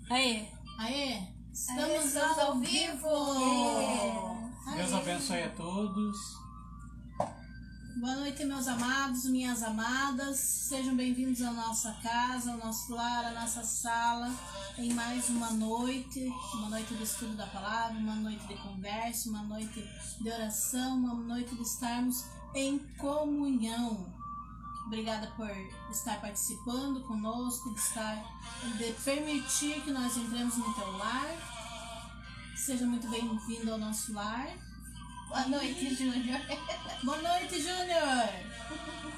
Aê! Aê! Estamos ao vivo! Deus abençoe a todos. Boa noite, meus amados, minhas amadas. Sejam bem-vindos à nossa casa, ao nosso lar, à nossa sala, em mais uma noite de estudo da palavra, uma noite de conversa, uma noite de oração, uma noite de estarmos em comunhão. Obrigada por estar participando conosco, de permitir que nós entremos no teu lar. Seja muito bem-vindo ao nosso lar. Boa noite, Júnior. Boa noite, Júnior.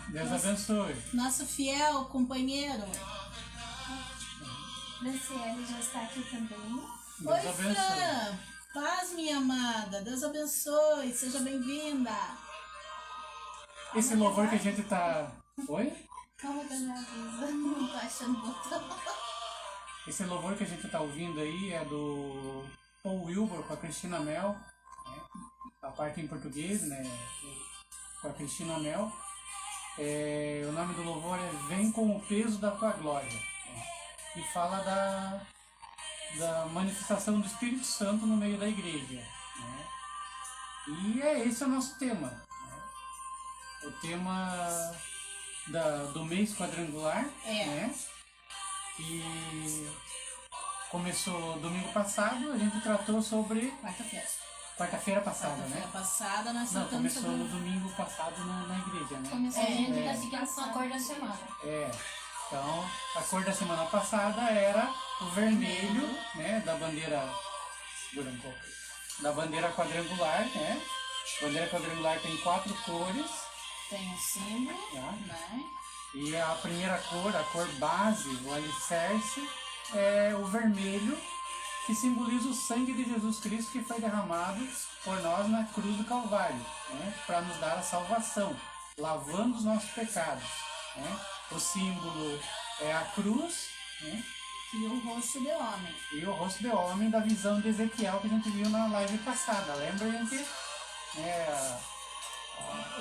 Deus abençoe. Nosso fiel companheiro. Franciele já está aqui também. Oi, Deus abençoe. Fran. Paz, minha amada. Deus abençoe. Seja bem-vinda. Esse louvor que a gente tá... Oi? Calma que eu já aviso. Não tô achando o botão. Esse louvor que a gente tá ouvindo aí é do Paul Wilbur com a Cristina Mel, né? A parte em português, né? Com a Cristina Mel. O nome do louvor é Vem com o Peso da Tua Glória, né? E fala da manifestação do Espírito Santo no meio da igreja, né? E esse é o nosso tema, né? O tema do mês quadrangular, né? Que começou domingo passado, a gente tratou sobre... Quarta-feira passada, né? Quarta-feira passada nós Não, tratamos começou sobre... no domingo passado na igreja, né? Começou a gente tá seguindo com a cor da semana. Então, a cor da semana passada era o vermelho, né? Da bandeira... Segura um pouco. Da bandeira quadrangular, né? A bandeira quadrangular tem 4 cores. Tem o símbolo, Tá. né? E a primeira cor, a cor base, o alicerce, é o vermelho, que simboliza o sangue de Jesus Cristo que foi derramado por nós na cruz do Calvário, né? Para nos dar a salvação, lavando os nossos pecados, né? O símbolo é a cruz, né? E o rosto de homem. E o rosto de homem da visão de Ezequiel que a gente viu na live passada. Lembra, gente?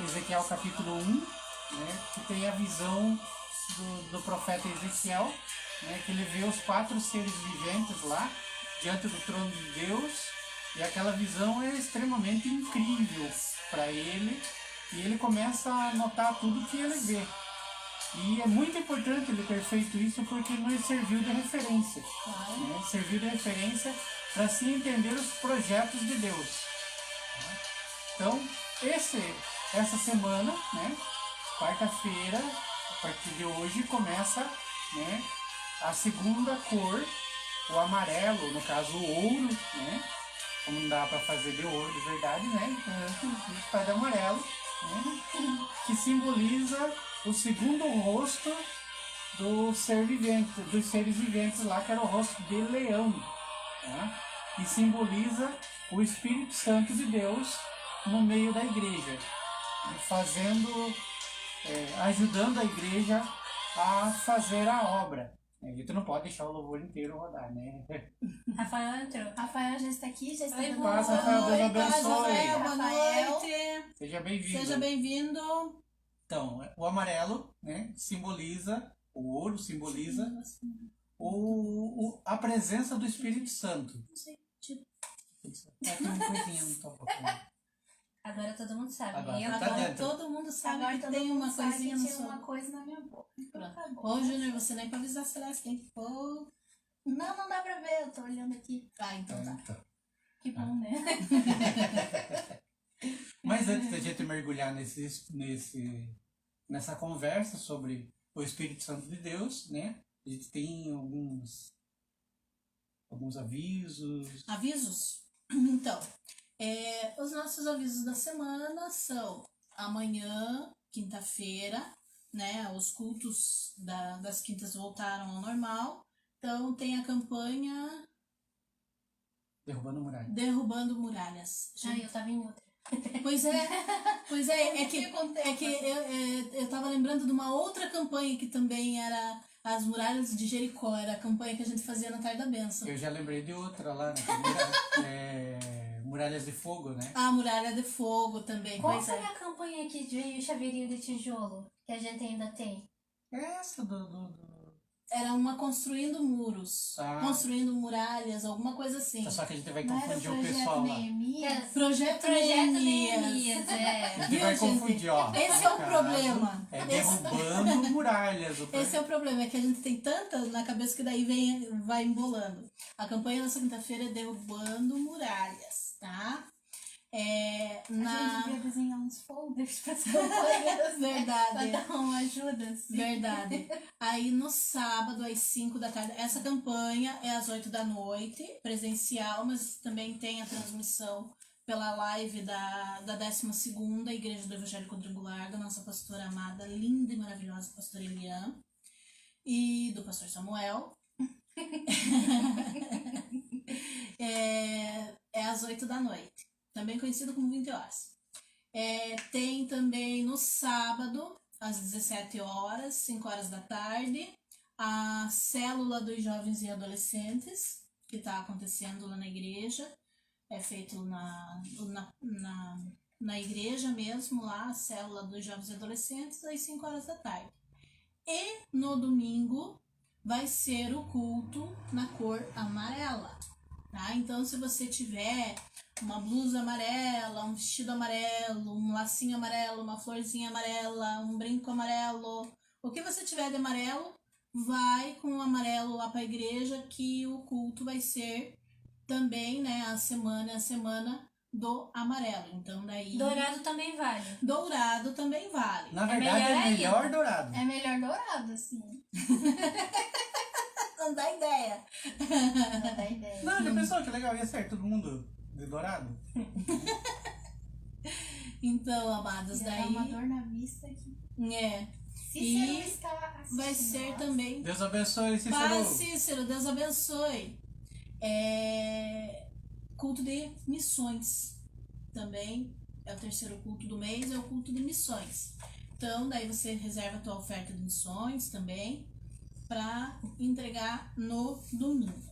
Ezequiel capítulo 1, né, que tem a visão do profeta Ezequiel, né, que ele vê os 4 seres viventes lá, diante do trono de Deus, e aquela visão é extremamente incrível para ele, e ele começa a notar tudo que ele vê. E é muito importante ele ter feito isso porque nos serviu de referência, né, serviu de referência para se entender os projetos de Deus. Então, essa semana, né, quarta-feira, a partir de hoje, começa, né, a segunda cor, o amarelo, no caso o ouro, né, como não dá para fazer de ouro de verdade, né, a gente faz de amarelo, né, que simboliza o segundo rosto do ser vivente, dos seres viventes lá, que era o rosto de leão, né, e simboliza o Espírito Santo de Deus no meio da igreja, ajudando a igreja a fazer a obra. A gente não pode deixar o louvor inteiro rodar, né? Rafael entrou. Rafael já está aqui, já está Oi, dando Paz, boa Rafael, Deus noite. abençoe. Rafael, boa noite. Seja bem-vindo. Seja bem-vindo. Então, o amarelo, né, simboliza, o ouro simboliza a presença do Espírito Santo. Tem uma coisinha no topo aqui. Agora todo mundo sabe. Agora tá Agora dentro. todo mundo sabe Agora que todo tem mundo uma sabe coisinha que no tinha seu... uma coisa na minha boca. Então tá bom. Ô, Júnior, você nem pra avisar se ela tem que pôr... Não dá pra ver, eu tô olhando aqui. Ah, então tá. Então. Que bom, né? Mas antes da gente mergulhar nessa conversa sobre o Espírito Santo de Deus, né? A gente tem alguns avisos. Avisos? Então, os nossos avisos da semana são amanhã, quinta-feira, né? Os cultos das quintas voltaram ao normal. Então, tem a campanha Derrubando Muralhas. Eu tava em outra. Pois é que eu tava lembrando de uma outra campanha que também era as Muralhas de Jericó, era a campanha que a gente fazia na Tarde da Bênção. Eu já lembrei de outra lá, né? Muralhas de Fogo, né? A Muralha de Fogo também. Qual foi a campanha que veio Chaveirinho de Tijolo, que a gente ainda tem? Essa Era uma construindo muros, Ah. construindo muralhas, alguma coisa assim. Só que a gente vai Não era o confundir o projeto pessoal lá. Neemias? Projeto Projeto Neemias. Neemias, é. A gente Viu, vai gente? confundir, ó. Esse é o No caso, problema. É derrubando muralhas. Esse é o problema, é que a gente tem tanta na cabeça que daí vai embolando. A campanha dessa quinta-feira é derrubando muralhas, tá? A gente devia desenhar uns folders para as campanhas. Pra Verdade. dar uma ajuda, assim. Verdade. Aí no sábado, às 5 da tarde, essa campanha é às 8 da noite, presencial, mas também tem a transmissão pela live da 12ª Igreja do Evangelho Quadrangular, da nossa pastora amada, linda e maravilhosa pastora Eliane, e do pastor Samuel. É às 8 da noite, também conhecido como 20 horas. Tem também no sábado, às 17 horas, 5 horas da tarde, a célula dos jovens e adolescentes, que está acontecendo lá na igreja. É feito na igreja mesmo, lá, a célula dos jovens e adolescentes, às 5 horas da tarde. E no domingo vai ser o culto na cor amarela, tá? Então, se você tiver uma blusa amarela, um vestido amarelo, um lacinho amarelo, uma florzinha amarela, um brinco amarelo, o que você tiver de amarelo, vai com o amarelo lá para a igreja, que o culto vai ser também, né, a semana do amarelo. Então, daí... Dourado também vale. Dourado também vale. Na verdade, melhor é melhor ainda. dourado. É melhor dourado, assim. Não dá ideia. Não dá ideia. Não, já pensou que legal? Ia ser todo mundo de dourado? Então, amados, Já dá daí... uma dor na vista aqui. Cícero E está assistindo. vai ser nós. também... Deus abençoe, Cícero. Paz, Cícero, Deus abençoe. Culto de missões também. É o terceiro culto do mês, é o culto de missões. Então, daí você reserva a tua oferta de missões também para entregar no domingo.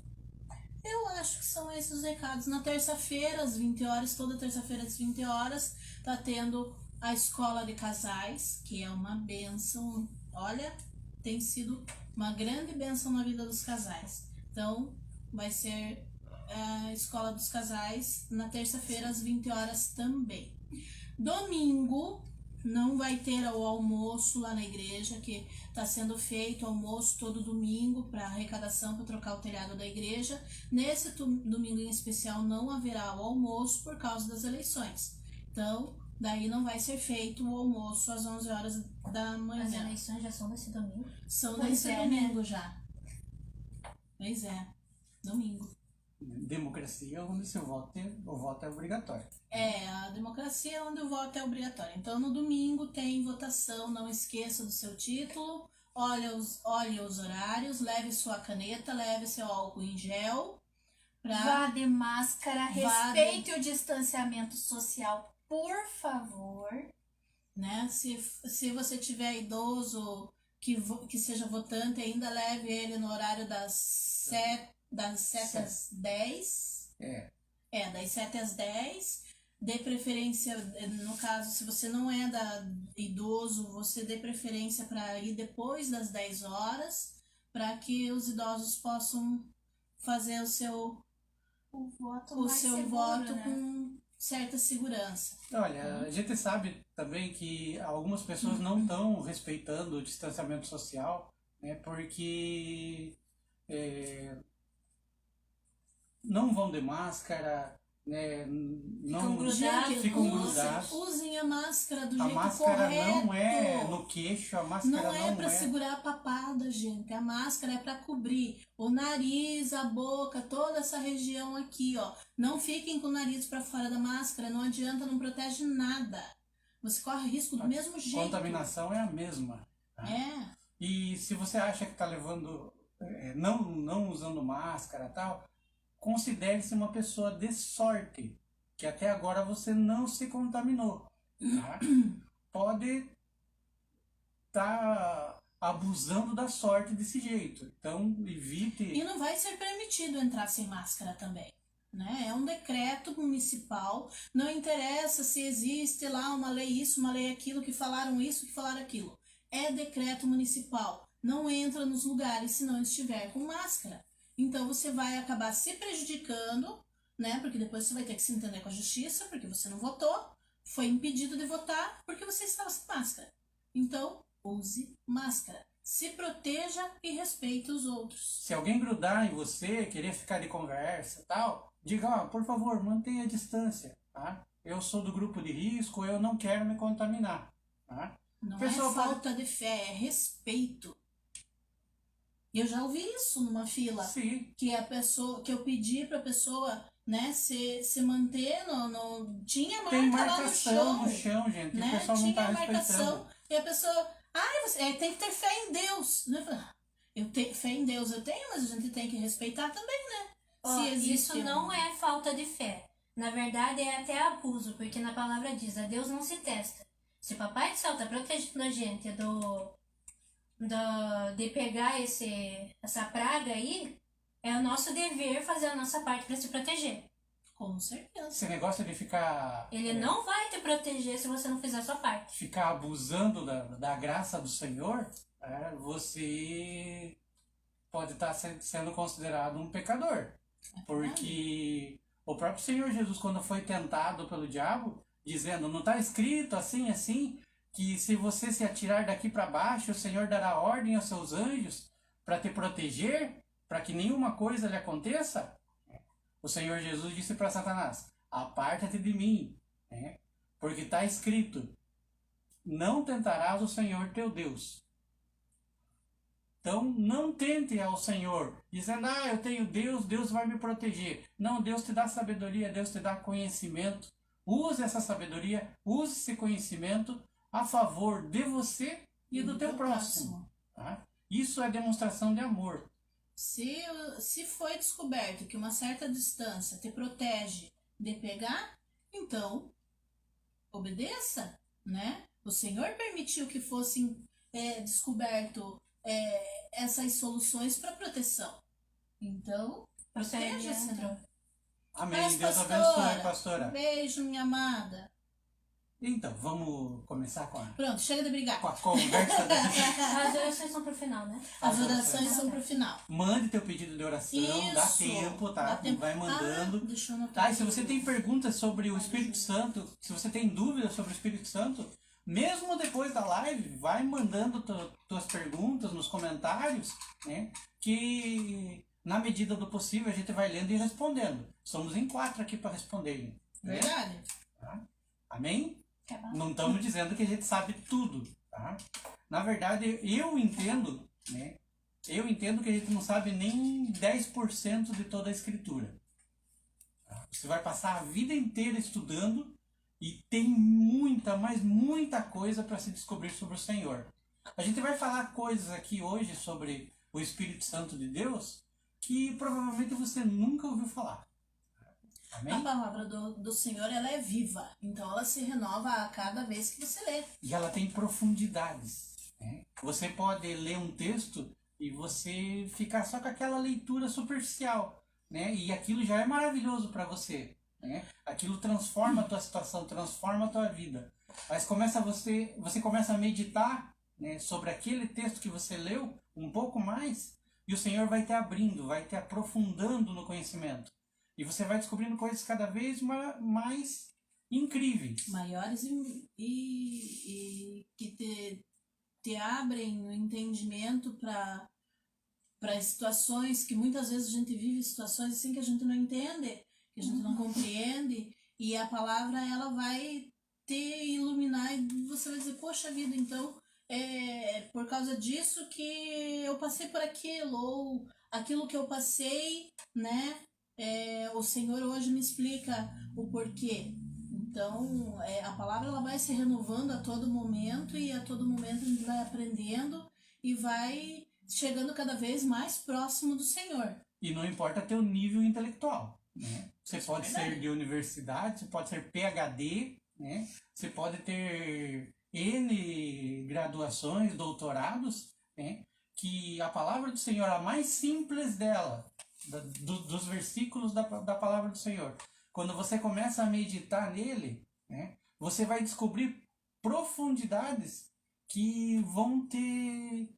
Eu acho que são esses os recados. Na terça-feira, às 20 horas, toda terça-feira às 20 horas, tá tendo a escola de casais, que é uma bênção. Olha, tem sido uma grande bênção na vida dos casais. Então, vai ser a escola dos casais na terça-feira às 20 horas também. Domingo não vai ter o almoço lá na igreja, que está sendo feito almoço todo domingo para arrecadação para trocar o telhado da igreja. Nesse domingo em especial não haverá o almoço por causa das eleições. Então, daí não vai ser feito o almoço às 11 horas da manhã. As eleições já são nesse domingo. São Pois nesse é, domingo já. Pois é, domingo. Democracia, onde o voto é obrigatório. A democracia é onde o voto é obrigatório. Então, no domingo tem votação, não esqueça do seu título, olhe os horários, leve sua caneta, leve seu álcool em gel. Vá de máscara, respeite o distanciamento social, por favor. Né? Se você tiver idoso que seja votante, ainda leve ele no horário das 7 às 10. Das 7 às 10. Dê preferência, no caso, se você não é idoso, você dê preferência para ir depois das 10 horas, para que os idosos possam fazer o seu voto né? com certa segurança. Olha, a gente sabe também que algumas pessoas não estão respeitando o distanciamento social, né, porque não vão de máscara, né, não ficam grudados. Usem a máscara do A jeito máscara correto. não é no queixo, a máscara Não é não para é... segurar a papada, gente. A máscara é para cobrir o nariz, a boca, toda essa região aqui, ó. Não fiquem com o nariz para fora da máscara, não adianta, não protege nada. Você corre risco do mesmo jeito. A contaminação é a mesma. Tá? E se você acha que está levando, não usando máscara e tal, considere-se uma pessoa de sorte, que até agora você não se contaminou. Tá? Pode estar abusando da sorte desse jeito. Então, evite... E não vai ser permitido entrar sem máscara também. Né? É um decreto municipal, não interessa se existe lá uma lei isso, uma lei aquilo, que falaram isso, que falaram aquilo. É decreto municipal. não entra nos lugares se não estiver com máscara. Então você vai acabar se prejudicando, né? Porque depois você vai ter que se entender com a justiça, porque você não votou, foi impedido de votar porque você estava sem máscara. Então, use máscara. Se proteja e respeite os outros. Se alguém grudar em você, querer ficar de conversa e tal, diga, ó, por favor, mantenha a distância, tá? Eu sou do grupo de risco, eu não quero me contaminar, tá? Não é Pessoa pode- falta de fé, é respeito. Eu já ouvi isso numa fila. Sim, Que a pessoa, que eu pedi pra pessoa, né, se manter tinha marca tem lá no marcação chão, no chão, gente, o né? pessoal não Tinha tá marcação respeitando. e a pessoa, você tem que ter fé em Deus, né? Eu falei, eu tenho fé em Deus, eu tenho, mas a gente tem que respeitar também, né? Ó, Se existe isso não é falta de fé. Na verdade, é até abuso, porque na palavra diz, a Deus não se testa. Se o Papai do Céu tá protegendo a gente de pegar essa praga aí, é o nosso dever fazer a nossa parte para se proteger. Com certeza. Esse negócio de ficar... Ele não vai te proteger se você não fizer a sua parte. ficar abusando da graça do Senhor, você pode estar sendo considerado um pecador. Porque o próprio Senhor Jesus, quando foi tentado pelo diabo, dizendo, não está escrito assim, assim, que se você se atirar daqui para baixo, o Senhor dará ordem aos seus anjos para te proteger, para que nenhuma coisa lhe aconteça? O Senhor Jesus disse para Satanás, aparta-te de mim, né? Porque está escrito, não tentarás o Senhor teu Deus. Então, não tente ao Senhor, dizendo, eu tenho Deus, Deus vai me proteger. Não, Deus te dá sabedoria, Deus te dá conhecimento. Use essa sabedoria, use esse conhecimento a favor de você e do teu próximo. Tá? Isso é demonstração de amor. Se foi descoberto que uma certa distância te protege de pegar, então obedeça, né? O Senhor permitiu que fossem descoberto essas soluções para proteção. Então, proteja-se. Amém. Mas, Deus pastora, abençoe, pastora. Beijo, minha amada. Então, vamos começar com Pronto, chega de brigar. a conversa. As orações são pro final, né? As orações são pro final. Mande teu pedido de oração, dá Isso. tempo, tá? Dá tempo. Vai mandando. Deixa eu anotar. Tá, e se você tem perguntas sobre o Espírito Santo, se você tem dúvidas sobre o Espírito Santo, mesmo depois da live, vai mandando tuas perguntas nos comentários, né? Que na medida do possível a gente vai lendo e respondendo. Somos em 4 aqui para responder. Né? Verdade. Tá? Amém? Tá bom? Não estamos dizendo que a gente sabe tudo, tá? Na verdade, eu entendo, né? Eu entendo que a gente não sabe nem 10% de toda a Escritura. Você vai passar a vida inteira estudando e tem muita, mas muita coisa para se descobrir sobre o Senhor. A gente vai falar coisas aqui hoje sobre o Espírito Santo de Deus que provavelmente você nunca ouviu falar. Amém? A palavra do Senhor, ela é viva. Então, ela se renova a cada vez que você lê. E ela tem profundidades. Né? Você pode ler um texto e você ficar só com aquela leitura superficial. Né? E aquilo já é maravilhoso para você. Né? Aquilo transforma a tua situação, transforma a tua vida. Mas você começa a meditar, né, sobre aquele texto que você leu um pouco mais, e o Senhor vai te abrindo, vai te aprofundando no conhecimento. E você vai descobrindo coisas cada vez mais incríveis. Maiores e que te abrem o entendimento para situações que muitas vezes a gente vive situações assim que a gente não entende, que a gente não compreende, e a palavra ela vai te iluminar e você vai dizer, poxa vida, então é por causa disso que eu passei por aquilo, ou aquilo que eu passei, né? O Senhor hoje me explica o porquê. Então, a palavra ela vai se renovando a todo momento, e a todo momento a gente vai aprendendo e vai chegando cada vez mais próximo do Senhor. E não importa teu nível intelectual. Né? Você Isso é pode verdade. ser de universidade, você pode ser PhD, né? Você pode ter N graduações, doutorados, né? Que a palavra do Senhor, a mais simples dela, dos versículos da palavra do Senhor, quando você começa a meditar nele, né? Você vai descobrir profundidades que vão te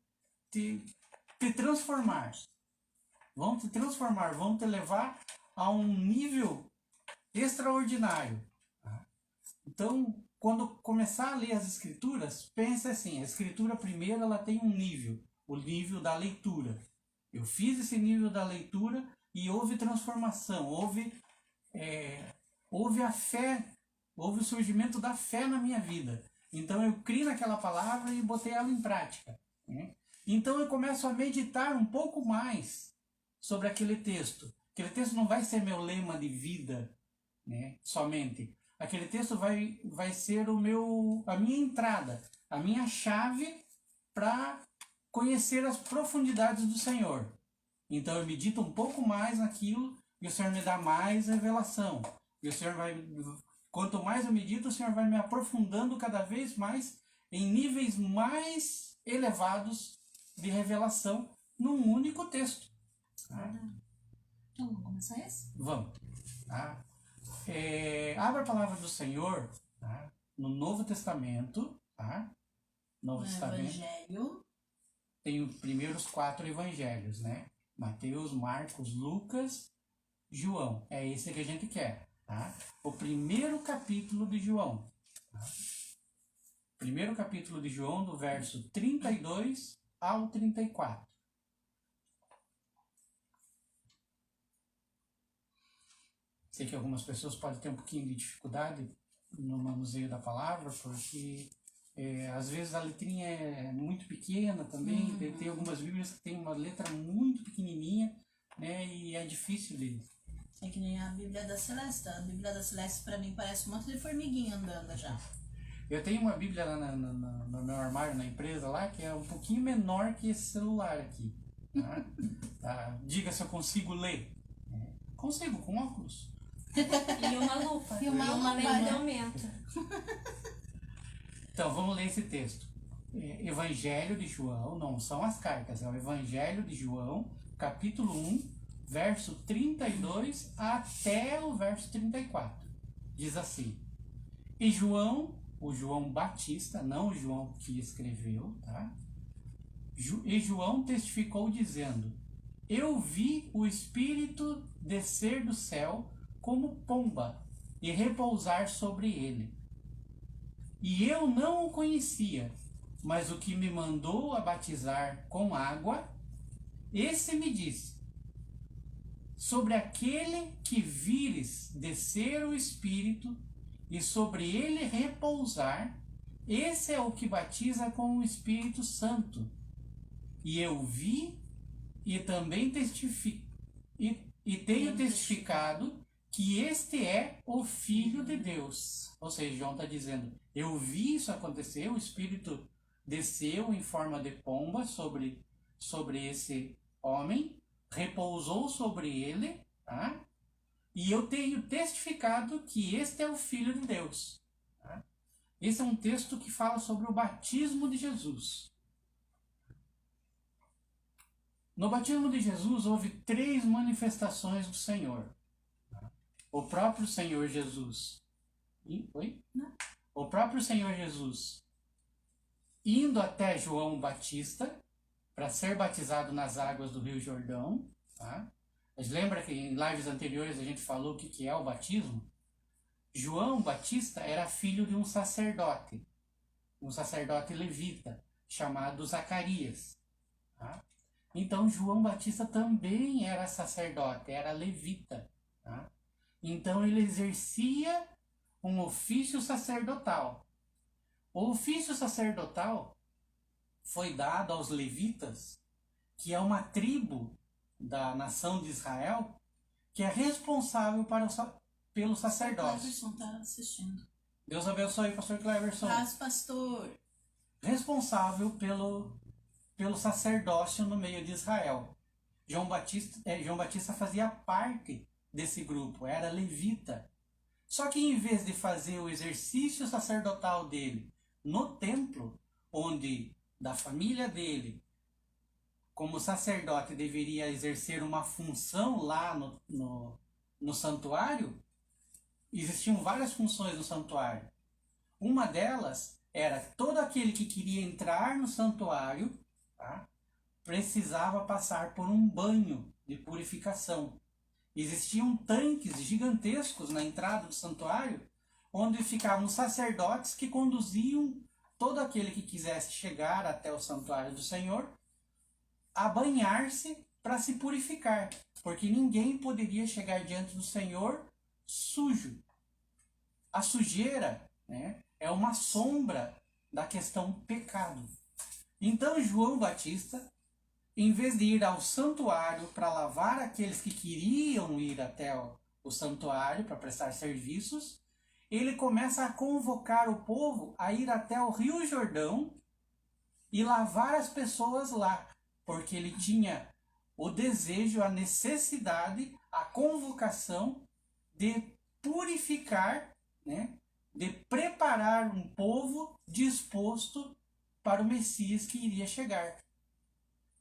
te transformar. Vão te transformar, vão te levar a um nível extraordinário. Tá? Então, quando começar a ler as escrituras, pense assim, a escritura primeiro ela tem um nível, o nível da leitura. Eu fiz esse nível da leitura e houve transformação, houve a fé, houve o surgimento da fé na minha vida. Então eu criei naquela palavra e botei ela em prática. Né? Então eu começo a meditar um pouco mais sobre aquele texto. Aquele texto não vai ser meu lema de vida, né, somente. Aquele texto vai ser a minha entrada, a minha chave para conhecer as profundidades do Senhor. Então eu medito um pouco mais naquilo e o Senhor me dá mais revelação. E o Senhor quanto mais eu medito, o Senhor vai me aprofundando cada vez mais em níveis mais elevados de revelação num único texto. Tá? Então, vamos começar esse? Vamos. Tá? Abra a palavra do Senhor, tá? No Novo Testamento. Tá? Novo Testamento. Evangelho. Tem os primeiros 4 evangelhos, né? Mateus, Marcos, Lucas, João. É esse que a gente quer. Tá? O primeiro capítulo de João. Tá? Primeiro capítulo de João, do verso 32 ao 34. Sei que algumas pessoas podem ter um pouquinho de dificuldade no manuseio da palavra, porque às vezes a letrinha é muito pequena também. Tem algumas bíblias que tem uma letra muito pequenininha, né, e é difícil de... É que nem a Bíblia da Celeste. A Bíblia da Celeste para mim parece um monte de formiguinha andando já. Eu tenho uma Bíblia lá no meu armário na empresa lá, que é um pouquinho menor que esse celular aqui. Tá? Tá? Diga se eu consigo ler. Consigo, com óculos. E uma lupa. E uma lente lupa, de aumento. Então, vamos ler esse texto. Evangelho de João, não são as cartas, é o Evangelho de João, capítulo 1, verso 32 até o verso 34. Diz assim: E João, o João Batista, não o João que escreveu, tá? E João testificou dizendo: Eu vi o Espírito descer do céu como pomba e repousar sobre ele. E eu não o conhecia, mas o que me mandou a batizar com água, esse me disse: Sobre aquele que vires descer o Espírito e sobre ele repousar, esse é o que batiza com o Espírito Santo. E eu vi e também tenho testificado que este é o Filho de Deus. Ou seja, João está dizendo, eu vi isso acontecer, o Espírito desceu em forma de pomba sobre esse homem, repousou sobre ele, tá? E eu tenho testificado que este é o Filho de Deus. Tá? Esse é um texto que fala sobre o batismo de Jesus. No batismo de Jesus houve 3 manifestações do Senhor. O próprio Senhor Jesus. Oi? Não. O próprio Senhor Jesus indo até João Batista para ser batizado nas águas do Rio Jordão. Tá? Mas lembra que em lives anteriores a gente falou o que é o batismo? João Batista era filho de um sacerdote levita, chamado Zacarias. Tá? Então João Batista também era sacerdote, era levita. Tá? Então ele exercia um ofício sacerdotal. O ofício sacerdotal foi dado aos levitas, que é uma tribo da nação de Israel, que é responsável pelo sacerdócio. Cleverson está assistindo. Deus abençoe, pastor Cleverson. Paz, pastor. Responsável pelo sacerdócio no meio de Israel. João Batista fazia parte desse grupo, era levita. Só que em vez de fazer o exercício sacerdotal dele no templo, onde da família dele, como sacerdote, deveria exercer uma função lá no santuário, existiam várias funções no santuário. Uma delas era todo aquele que queria entrar no santuário, tá, precisava passar por um banho de purificação. Existiam tanques gigantescos na entrada do santuário, onde ficavam sacerdotes que conduziam todo aquele que quisesse chegar até o santuário do Senhor a banhar-se para se purificar, porque ninguém poderia chegar diante do Senhor sujo. A sujeira, né, é uma sombra da questão pecado. Então João Batista, em vez de ir ao santuário para lavar aqueles que queriam ir até o santuário para prestar serviços, ele começa a convocar o povo a ir até o Rio Jordão e lavar as pessoas lá, porque ele tinha o desejo, a necessidade, a convocação de purificar, né, de preparar um povo disposto para o Messias que iria chegar.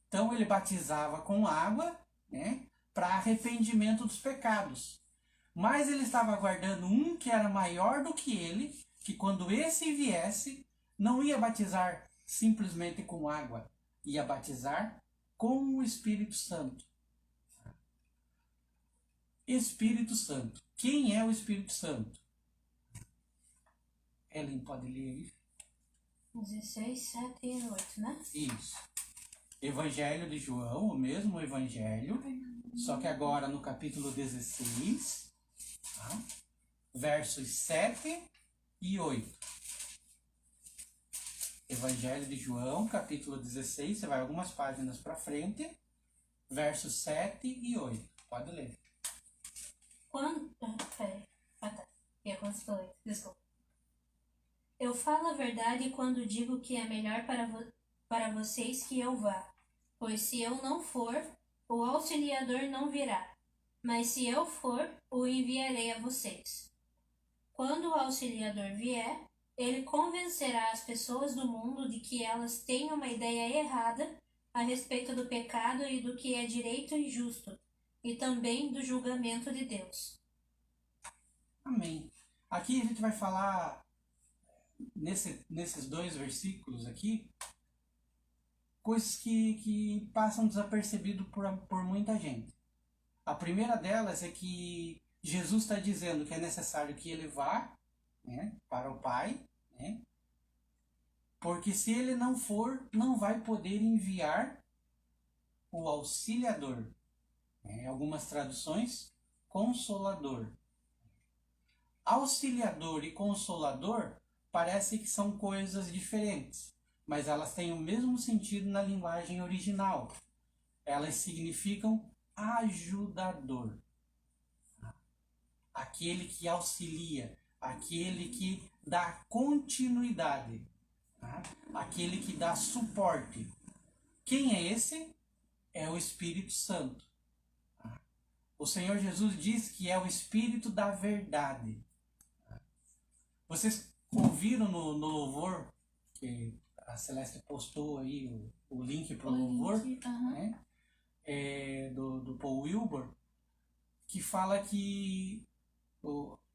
Então ele batizava com água, né, para arrependimento dos pecados. Mas ele estava aguardando um que era maior do que ele, que quando esse viesse, não ia batizar simplesmente com água, ia batizar com o Espírito Santo. Espírito Santo. Quem é o Espírito Santo? Ellen pode ler. 16, 7 e 8, né? Isso. Evangelho de João, o mesmo evangelho, só que agora no capítulo 16, tá? Versos 7 e 8. Evangelho de João, capítulo 16, você vai algumas páginas para frente, versos 7 e 8. Pode ler. Quando... Peraí. Ah, tá. E aconteceu 8. Desculpa. Eu falo a verdade quando digo que é melhor para vocês que eu vá. Pois se eu não for, o auxiliador não virá. Mas se eu for, o enviarei a vocês. Quando o auxiliador vier, ele convencerá as pessoas do mundo de que elas têm uma ideia errada a respeito do pecado e do que é direito e justo, e também do julgamento de Deus. Amém. Aqui a gente vai falar, nesses dois versículos aqui, coisas que passam desapercebido por muita gente. A primeira delas é que Jesus está dizendo que é necessário que ele vá, né, para o Pai, né, porque se ele não for, não vai poder enviar o auxiliador. Em algumas traduções, consolador. Auxiliador e consolador parece que são coisas diferentes, mas elas têm o mesmo sentido na linguagem original. Elas significam ajudador. Aquele que auxilia, aquele que dá continuidade, aquele que dá suporte. Quem é esse? É o Espírito Santo. O Senhor Jesus diz que é o Espírito da verdade. Vocês ouviram no louvor, que a Celeste postou aí o link para o louvor, né? Do Paul Wilbur, que fala que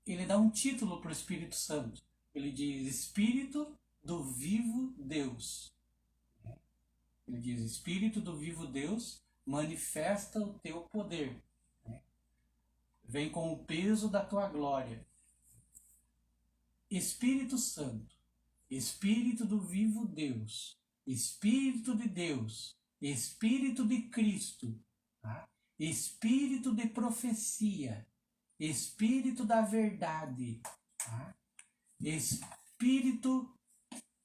ele dá um título para o Espírito Santo. Ele diz Espírito do vivo Deus. Ele diz Espírito do vivo Deus, manifesta o teu poder. Vem com o peso da tua glória. Espírito Santo, Espírito do vivo Deus, Espírito de Deus, Espírito de Cristo, tá? Espírito de profecia, Espírito da verdade, tá? Espírito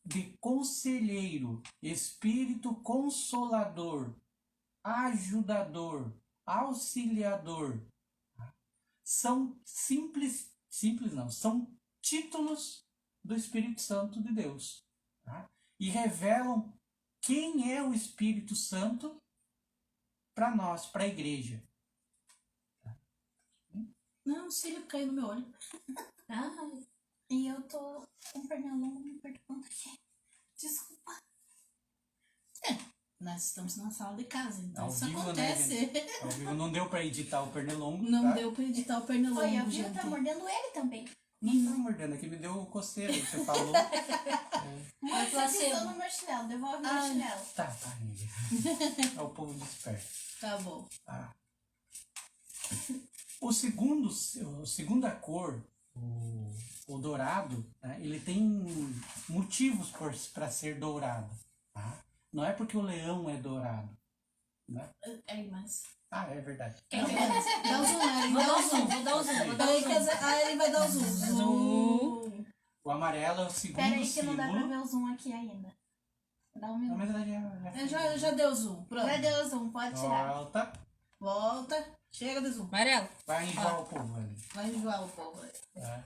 de conselheiro, Espírito consolador, ajudador, auxiliador. São são títulos do Espírito Santo de Deus. Tá? E revelam quem é o Espírito Santo para nós, para a igreja. Não, o cílio caiu no meu olho. Ai, E eu tô com perna longa me perturbando aqui. Desculpa. Nós estamos na sala de casa, então Ao isso vivo, acontece. né, Ao vivo não deu para editar o pernilongo. Não tá? deu pra editar o pernilongo, Olha, a Viu gente. tá mordendo ele também. Não tá mordendo, aqui me deu coceira, você falou. Mas placebo. você pisou no meu chinelo, devolve meu chinelo. Tá, amiga. É o povo desperto. Tá bom. Tá. Segunda cor, o dourado, né, ele tem motivos para ser dourado. Tá? Não é porque o leão é dourado. Né? Mas... Ah, é verdade. Dá o zoom, Ellen. Vou Dá dar o o zoom, zoom. vou dar o zoom, vou dar o Peraí, zoom. a Ellen vai dar o zoom. Zoom. O amarelo é o segundo Pera aí que símbolo. não dá pra ver o zoom aqui ainda. Dá um Na minuto. verdade, Já deu zoom. Pronto. Já deu o zoom, pode tirar. Volta. Volta. Chega de zoom. Amarelo. Vai enjoar o povo ali. Vai enjoar o povo. Tá?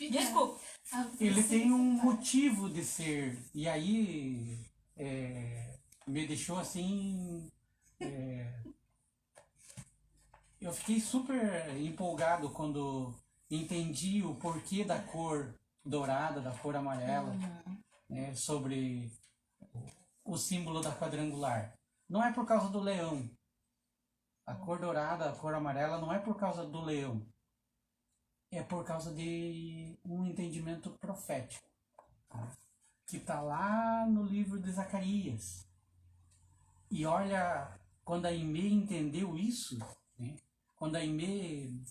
Desculpa. Ele tem um motivo de ser. E aí me deixou assim. Eu fiquei super empolgado quando entendi o porquê da cor dourada, da cor amarela, né, sobre o símbolo da quadrangular. Não é por causa do leão. A cor dourada, a cor amarela, não é por causa do leão. É por causa de um entendimento profético, tá? Que está lá no livro de Zacarias. E olha, quando a Aimee entendeu isso, né? Quando a Aimee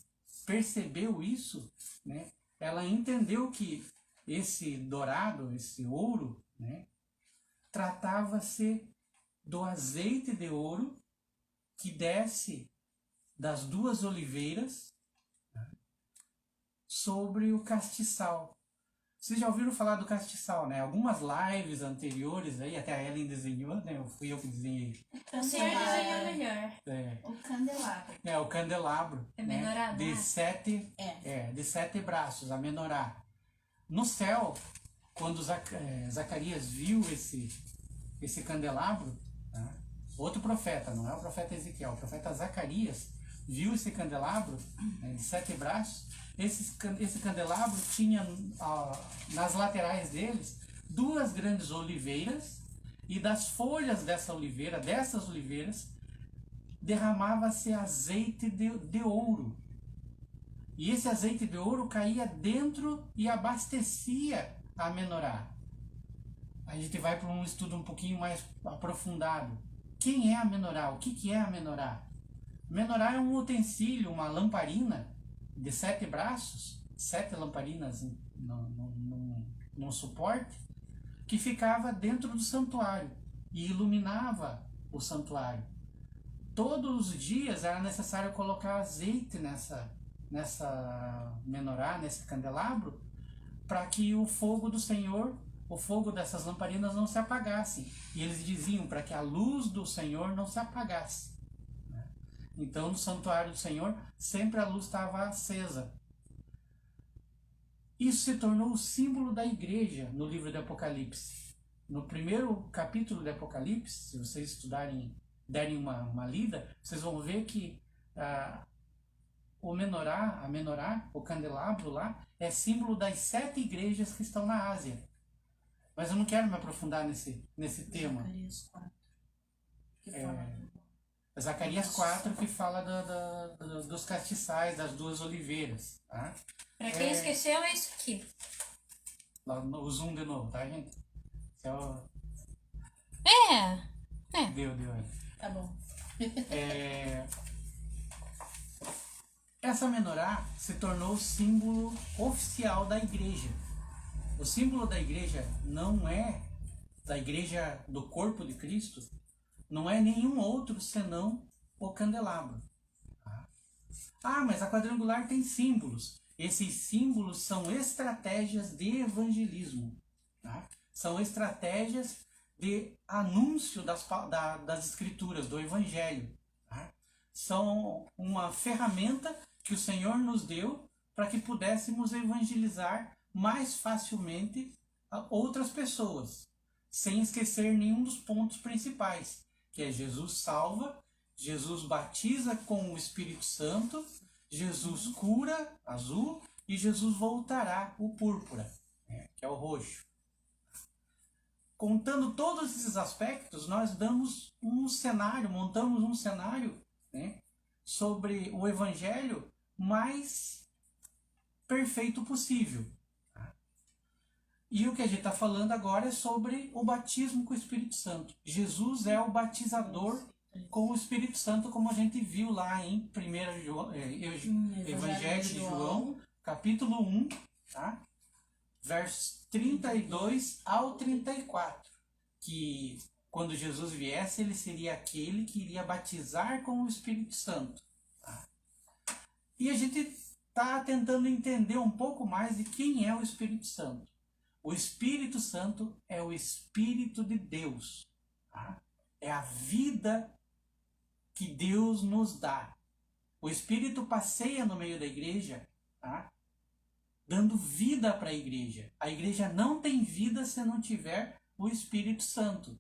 percebeu isso, né? Ela entendeu que esse dourado, esse ouro, né? Tratava-se do azeite de ouro que desce das duas oliveiras, né? Sobre o castiçal. Vocês já ouviram falar do castiçal, né? Algumas lives anteriores aí, até a Ellen desenhou, né? Fui eu que desenhei. O senhor desenhou melhor. O candelabro. O candelabro. É menorá, né? né? De 7 braços, a menorá. No céu, quando Zacarias viu esse candelabro, tá? Outro profeta, não é o profeta Ezequiel, o profeta Zacarias viu esse candelabro, né, de 7 braços. Esse candelabro tinha nas laterais deles 2 grandes oliveiras, e das folhas dessas oliveiras, derramava-se azeite de ouro. E esse azeite de ouro caía dentro e abastecia a menorá. A gente vai para um estudo um pouquinho mais aprofundado. Quem é a menorá? O que é a menorá? Menorá é um utensílio, uma lamparina de 7 braços, 7 lamparinas num suporte, que ficava dentro do santuário e iluminava o santuário. Todos os dias era necessário colocar azeite nessa menorá, nesse candelabro, para que o fogo do Senhor, o fogo dessas lamparinas não se apagasse. E eles diziam para que a luz do Senhor não se apagasse. Então, no santuário do Senhor, sempre a luz estava acesa. Isso se tornou o símbolo da igreja no livro de Apocalipse. No primeiro capítulo de Apocalipse, se vocês estudarem, derem uma lida, vocês vão ver que a menorá, o candelabro lá, é símbolo das 7 igrejas que estão na Ásia. Mas eu não quero me aprofundar nesse tema. Zacarias 4, que fala dos castiçais, das 2 oliveiras. Tá? Pra quem esqueceu, é isso aqui. O zoom de novo, tá, gente? Deu. Tá bom. Essa menorá se tornou o símbolo oficial da igreja. O símbolo da igreja não é da igreja do corpo de Cristo, não é nenhum outro senão o candelabro. Ah, mas a quadrangular tem símbolos. Esses símbolos são estratégias de evangelismo. Tá? São estratégias de anúncio das escrituras, do evangelho. Tá? São uma ferramenta que o Senhor nos deu para que pudéssemos evangelizar mais facilmente a outras pessoas, sem esquecer nenhum dos pontos principais, que é Jesus salva, Jesus batiza com o Espírito Santo, Jesus cura, azul, e Jesus voltará, o púrpura, que é o roxo. Contando todos esses aspectos, nós montamos um cenário, né, sobre o Evangelho mais perfeito possível. E o que a gente está falando agora é sobre o batismo com o Espírito Santo. Jesus é o batizador com o Espírito Santo, como a gente viu lá em Evangelho de João, capítulo 1, tá? Versos 32 ao 34, que quando Jesus viesse, ele seria aquele que iria batizar com o Espírito Santo. Tá? E a gente está tentando entender um pouco mais de quem é o Espírito Santo. O Espírito Santo é o Espírito de Deus. Tá? É a vida que Deus nos dá. O Espírito passeia no meio da igreja, tá? Dando vida para a igreja. A igreja não tem vida se não tiver o Espírito Santo.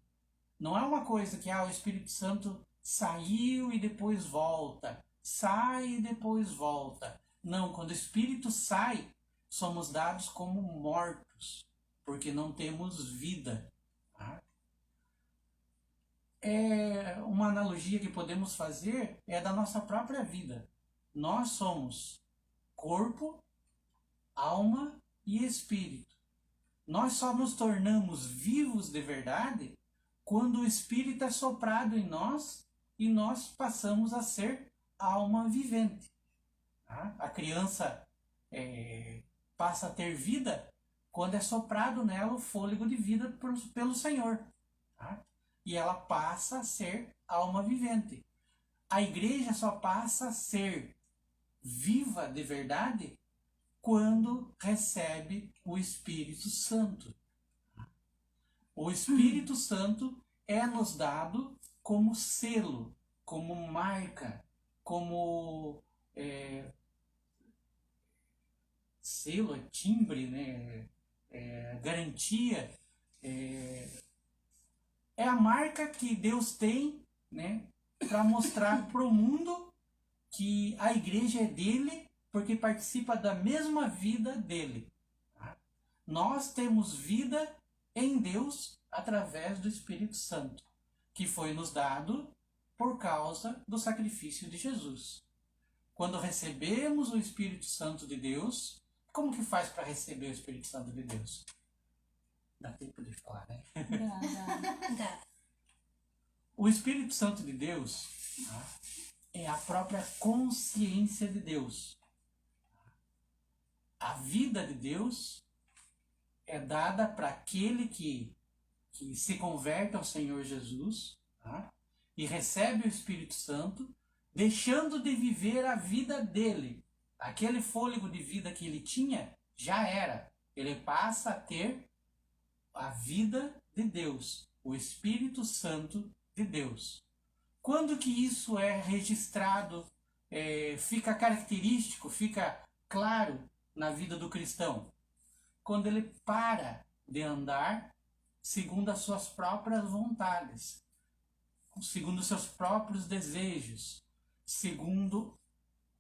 Não é uma coisa que o Espírito Santo saiu e depois volta. Sai e depois volta. Não, quando o Espírito sai, somos dados como mortos, porque não temos vida. Tá? Uma analogia que podemos fazer é da nossa própria vida. Nós somos corpo, alma e espírito. Nós só nos tornamos vivos de verdade quando o Espírito é soprado em nós e nós passamos a ser alma vivente. Tá? A criança passa a ter vida quando é soprado nela o fôlego de vida pelo Senhor. Tá? E ela passa a ser alma vivente. A igreja só passa a ser viva de verdade quando recebe o Espírito Santo. O Espírito Santo é nos dado como selo, como marca, como selo, timbre, né? Garantia. É a marca que Deus tem, né, para mostrar para o mundo que a igreja é dele, porque participa da mesma vida dele. Tá? Nós temos vida em Deus através do Espírito Santo, que foi nos dado por causa do sacrifício de Jesus. Quando recebemos o Espírito Santo de Deus, como que faz para receber o Espírito Santo de Deus? Dá tempo de falar, né? Dá. O Espírito Santo de Deus, tá, é a própria consciência de Deus. A vida de Deus é dada para aquele que se converte ao Senhor Jesus, tá, e recebe o Espírito Santo, deixando de viver a vida dele. Aquele fôlego de vida que ele tinha já era. Ele passa a ter a vida de Deus, o Espírito Santo de Deus. Quando que isso é registrado, fica característico, fica claro na vida do cristão? Quando ele para de andar segundo as suas próprias vontades, segundo os seus próprios desejos, segundo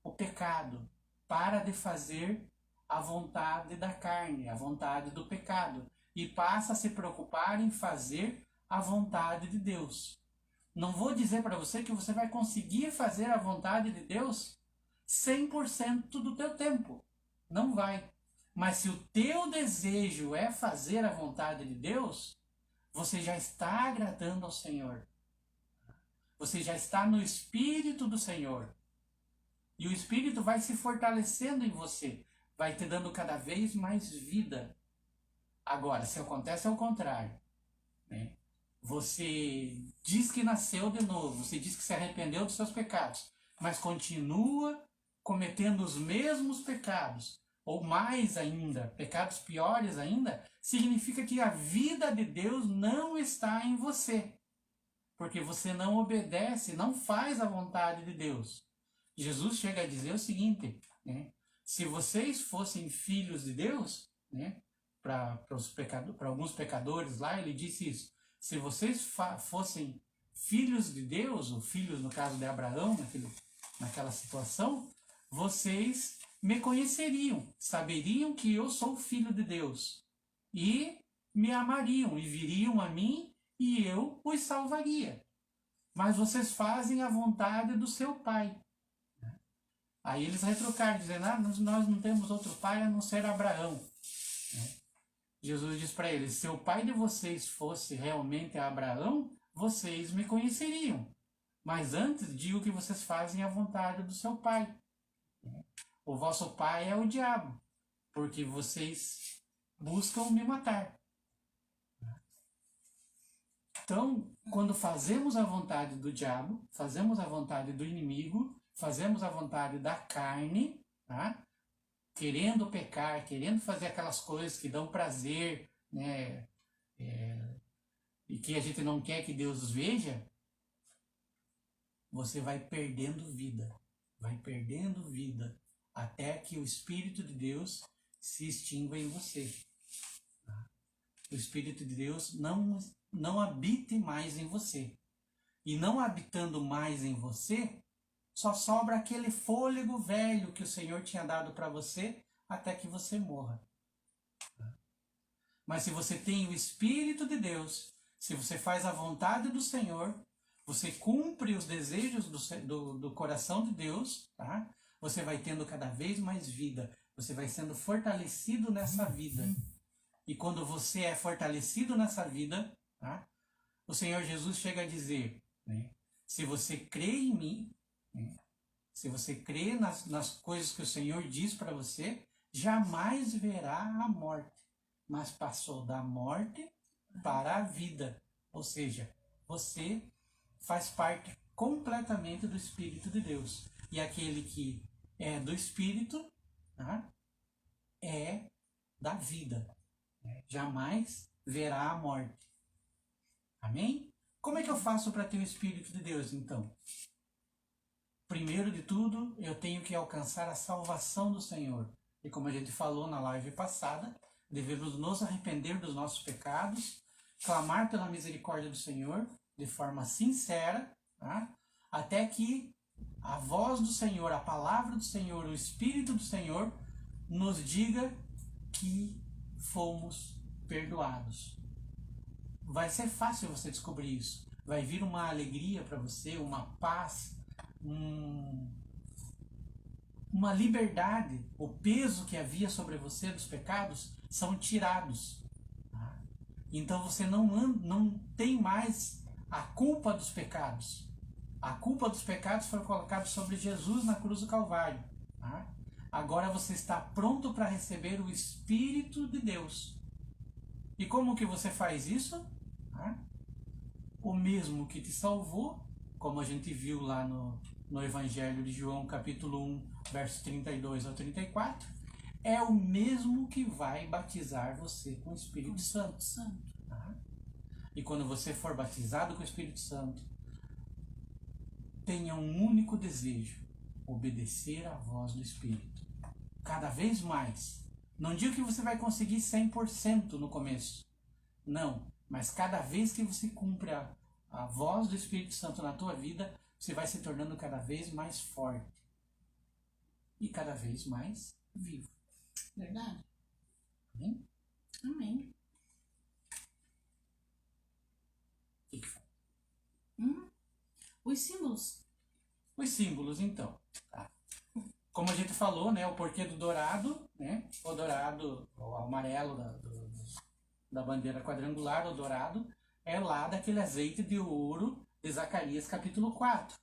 o pecado. Para de fazer a vontade da carne, a vontade do pecado, e passa a se preocupar em fazer a vontade de Deus. Não vou dizer para você que você vai conseguir fazer a vontade de Deus 100% do teu tempo. Não vai. Mas se o teu desejo é fazer a vontade de Deus, você já está agradando ao Senhor. Você já está no Espírito do Senhor. E o Espírito vai se fortalecendo em você. Vai te dando cada vez mais vida. Agora, se acontece ao contrário, né? Você diz que nasceu de novo, você diz que se arrependeu dos seus pecados, mas continua cometendo os mesmos pecados, ou mais ainda, pecados piores ainda, significa que a vida de Deus não está em você, porque você não obedece, não faz a vontade de Deus. Jesus chega a dizer o seguinte, né? Se vocês fossem filhos de Deus, né, para alguns pecadores lá, ele disse isso. Se vocês fossem filhos de Deus, ou filhos no caso de Abraão, naquela situação, vocês me conheceriam, saberiam que eu sou filho de Deus, e me amariam, e viriam a mim, e eu os salvaria. Mas vocês fazem a vontade do seu pai. Aí eles retrucaram, dizendo, nós não temos outro pai a não ser Abraão. Né? Jesus diz para eles, se o pai de vocês fosse realmente Abraão, vocês me conheceriam. Mas antes, digo que vocês fazem a vontade do seu pai. O vosso pai é o diabo, porque vocês buscam me matar. Então, quando fazemos a vontade do diabo, fazemos a vontade do inimigo, fazemos a vontade da carne, tá? Querendo pecar, querendo fazer aquelas coisas que dão prazer, né? E que a gente não quer que Deus veja, você vai perdendo vida. Vai perdendo vida até que o Espírito de Deus se extingua em você. Tá? O Espírito de Deus não habite mais em você. E não habitando mais em você, só sobra aquele fôlego velho que o Senhor tinha dado para você até que você morra. Mas se você tem o Espírito de Deus, se você faz a vontade do Senhor, você cumpre os desejos do coração de Deus, tá? Você vai tendo cada vez mais vida. Você vai sendo fortalecido nessa vida. E quando você é fortalecido nessa vida, tá? O Senhor Jesus chega a dizer, né? Se você crê em mim, né? Se você crê nas coisas que o Senhor diz para você, jamais verá a morte, mas passou da morte para a vida. Ou seja, você faz parte completamente do Espírito de Deus. E aquele que é do Espírito, tá? É da vida. Jamais verá a morte. Amém? Como é que eu faço para ter o Espírito de Deus, então? Primeiro de tudo, eu tenho que alcançar a salvação do Senhor. E como a gente falou na live passada, devemos nos arrepender dos nossos pecados, clamar pela misericórdia do Senhor de forma sincera, tá? Até que a voz do Senhor, a palavra do Senhor, o Espírito do Senhor nos diga que fomos perdoados. Vai ser fácil você descobrir isso. Vai vir uma alegria para você, uma paz, uma liberdade. O peso que havia sobre você dos pecados são tirados. Tá? Então você não tem mais a culpa dos pecados. A culpa dos pecados foi colocada sobre Jesus na cruz do Calvário. Tá? Agora você está pronto para receber o Espírito de Deus. E como que você faz isso? Tá? O mesmo que te salvou, como a gente viu lá no Evangelho de João, capítulo 1, versos 32 ao 34, é o mesmo que vai batizar você com o Espírito Santo. Tá? E quando você for batizado com o Espírito Santo, tenha um único desejo: obedecer à voz do Espírito. Cada vez mais. Não digo que você vai conseguir 100% no começo. Não. Mas cada vez que você cumpre a voz do Espírito Santo na tua vida, você vai se tornando cada vez mais forte. E cada vez mais vivo. Verdade? Amém? Amém. O que faz? Os símbolos. Os símbolos, então. Tá. Como a gente falou, né, o porquê do dourado, né, o dourado, o amarelo da bandeira quadrangular, o dourado, é lá daquele azeite de ouro de Zacarias capítulo 4,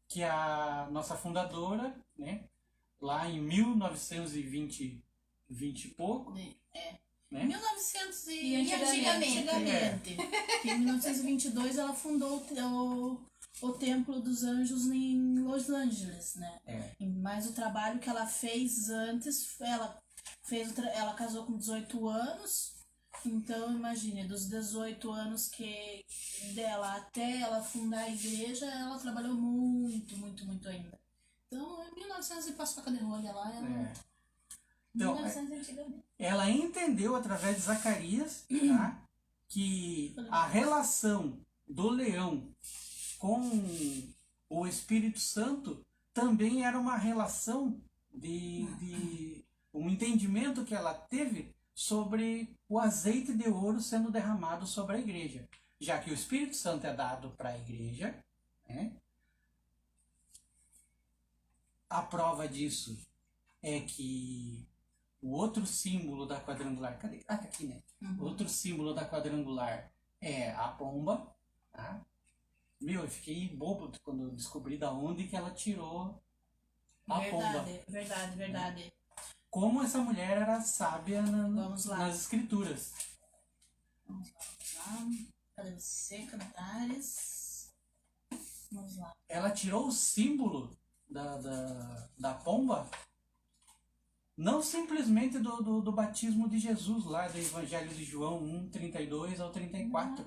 que a nossa fundadora, né, lá em 1920 e pouco, né? 1900 E antigamente. Que em 1922 ela fundou o Templo dos Anjos em Los Angeles, né? Mas o trabalho que ela fez antes, ela casou com 18 anos, então imagine, dos 18 anos dela até ela fundar a igreja, ela trabalhou muito, muito, muito ainda. Então, em 1900 e passou a cadeirolha lá, Então, 1900 antigamente. ela entendeu através de Zacarias, tá, que a relação do leão com o Espírito Santo também era uma relação de um entendimento que ela teve sobre o azeite de ouro sendo derramado sobre a igreja. Já que o Espírito Santo é dado para a igreja, né? a prova disso é que o outro símbolo da quadrangular... Cadê? Ah, tá aqui, né? O outro símbolo da quadrangular é a pomba, tá? Meu, eu fiquei bobo quando eu descobri da onde que ela tirou a pomba. Verdade. Como essa mulher era sábia Vamos lá. nas escrituras. Vamos lá. Cadê você, Cantares? Vamos lá. Ela tirou o símbolo da pomba, não simplesmente do batismo de Jesus, lá do Evangelho de João 1, 32 ao 34.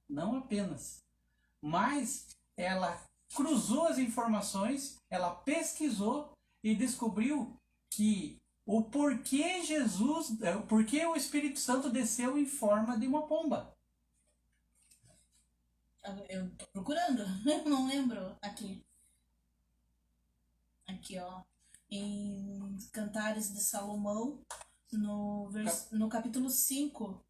Não apenas. Mas ela cruzou as informações, ela pesquisou e descobriu que o porquê o Espírito Santo desceu em forma de uma pomba. Eu tô procurando, eu não lembro. Aqui, ó. Em Cantares de Salomão, no capítulo 5,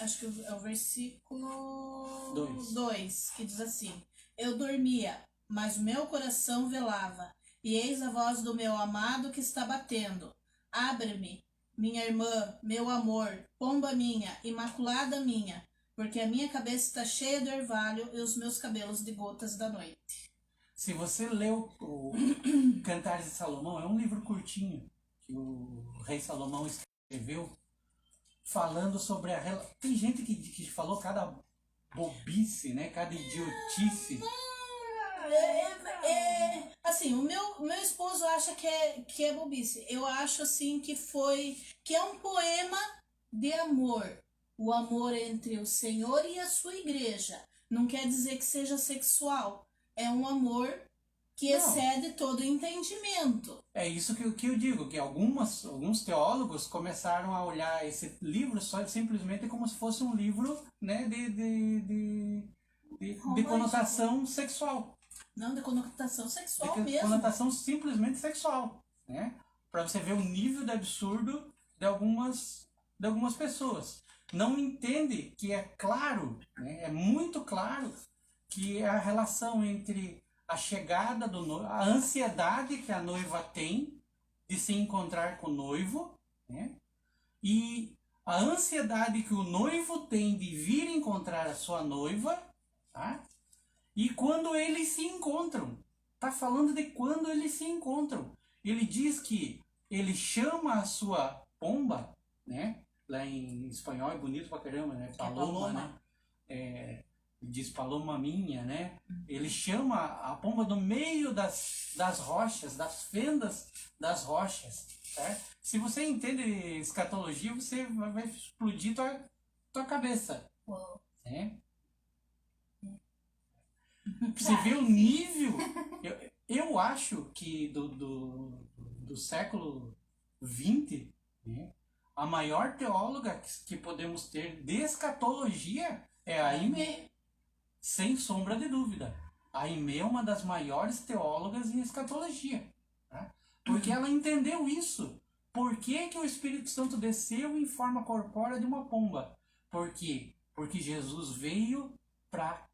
acho que é o versículo 2, que diz assim: Eu dormia, mas o meu coração velava, e eis a voz do meu amado que está batendo. Abre-me, minha irmã, meu amor, pomba minha, imaculada minha, porque a minha cabeça está cheia de orvalho e os meus cabelos de gotas da noite. Se você leu o Cantares de Salomão, é um livro curtinho que o rei Salomão escreveu, falando sobre a relação. Tem gente que falou cada bobice, né? Cada idiotice. Assim, o meu esposo acha que é bobice. Eu acho assim que é um poema de amor. O amor entre o Senhor e a sua igreja. Não quer dizer que seja sexual. É um amor que excede todo entendimento. É isso que eu digo, que alguns teólogos começaram a olhar esse livro só simplesmente como se fosse um livro, né, de conotação sexual. Não, de conotação sexual de mesmo. Conotação simplesmente sexual, né? Para você ver o nível de absurdo de algumas pessoas. Não entende que é claro, né, é muito claro que a relação entre a chegada do noivo, a ansiedade que a noiva tem de se encontrar com o noivo, né? E a ansiedade que o noivo tem de vir encontrar a sua noiva, tá? E quando eles se encontram, tá falando de quando eles se encontram. Ele diz que ele chama a sua pomba, né? Lá em espanhol é bonito pra caramba, né? Paloma, né? Diz paloma minha, né? Ele chama a pomba do meio das rochas, das fendas das rochas, certo? Se você entende escatologia, você vai explodir tua cabeça, né? Você vê o nível. Eu acho que do século XX, né, a maior teóloga que podemos ter de escatologia é a Aimee. Sem sombra de dúvida. A Aimee é uma das maiores teólogas em escatologia. Tá? Porque ela entendeu isso. Por que o Espírito Santo desceu em forma corpórea de uma pomba? Por quê? Porque Jesus veio para...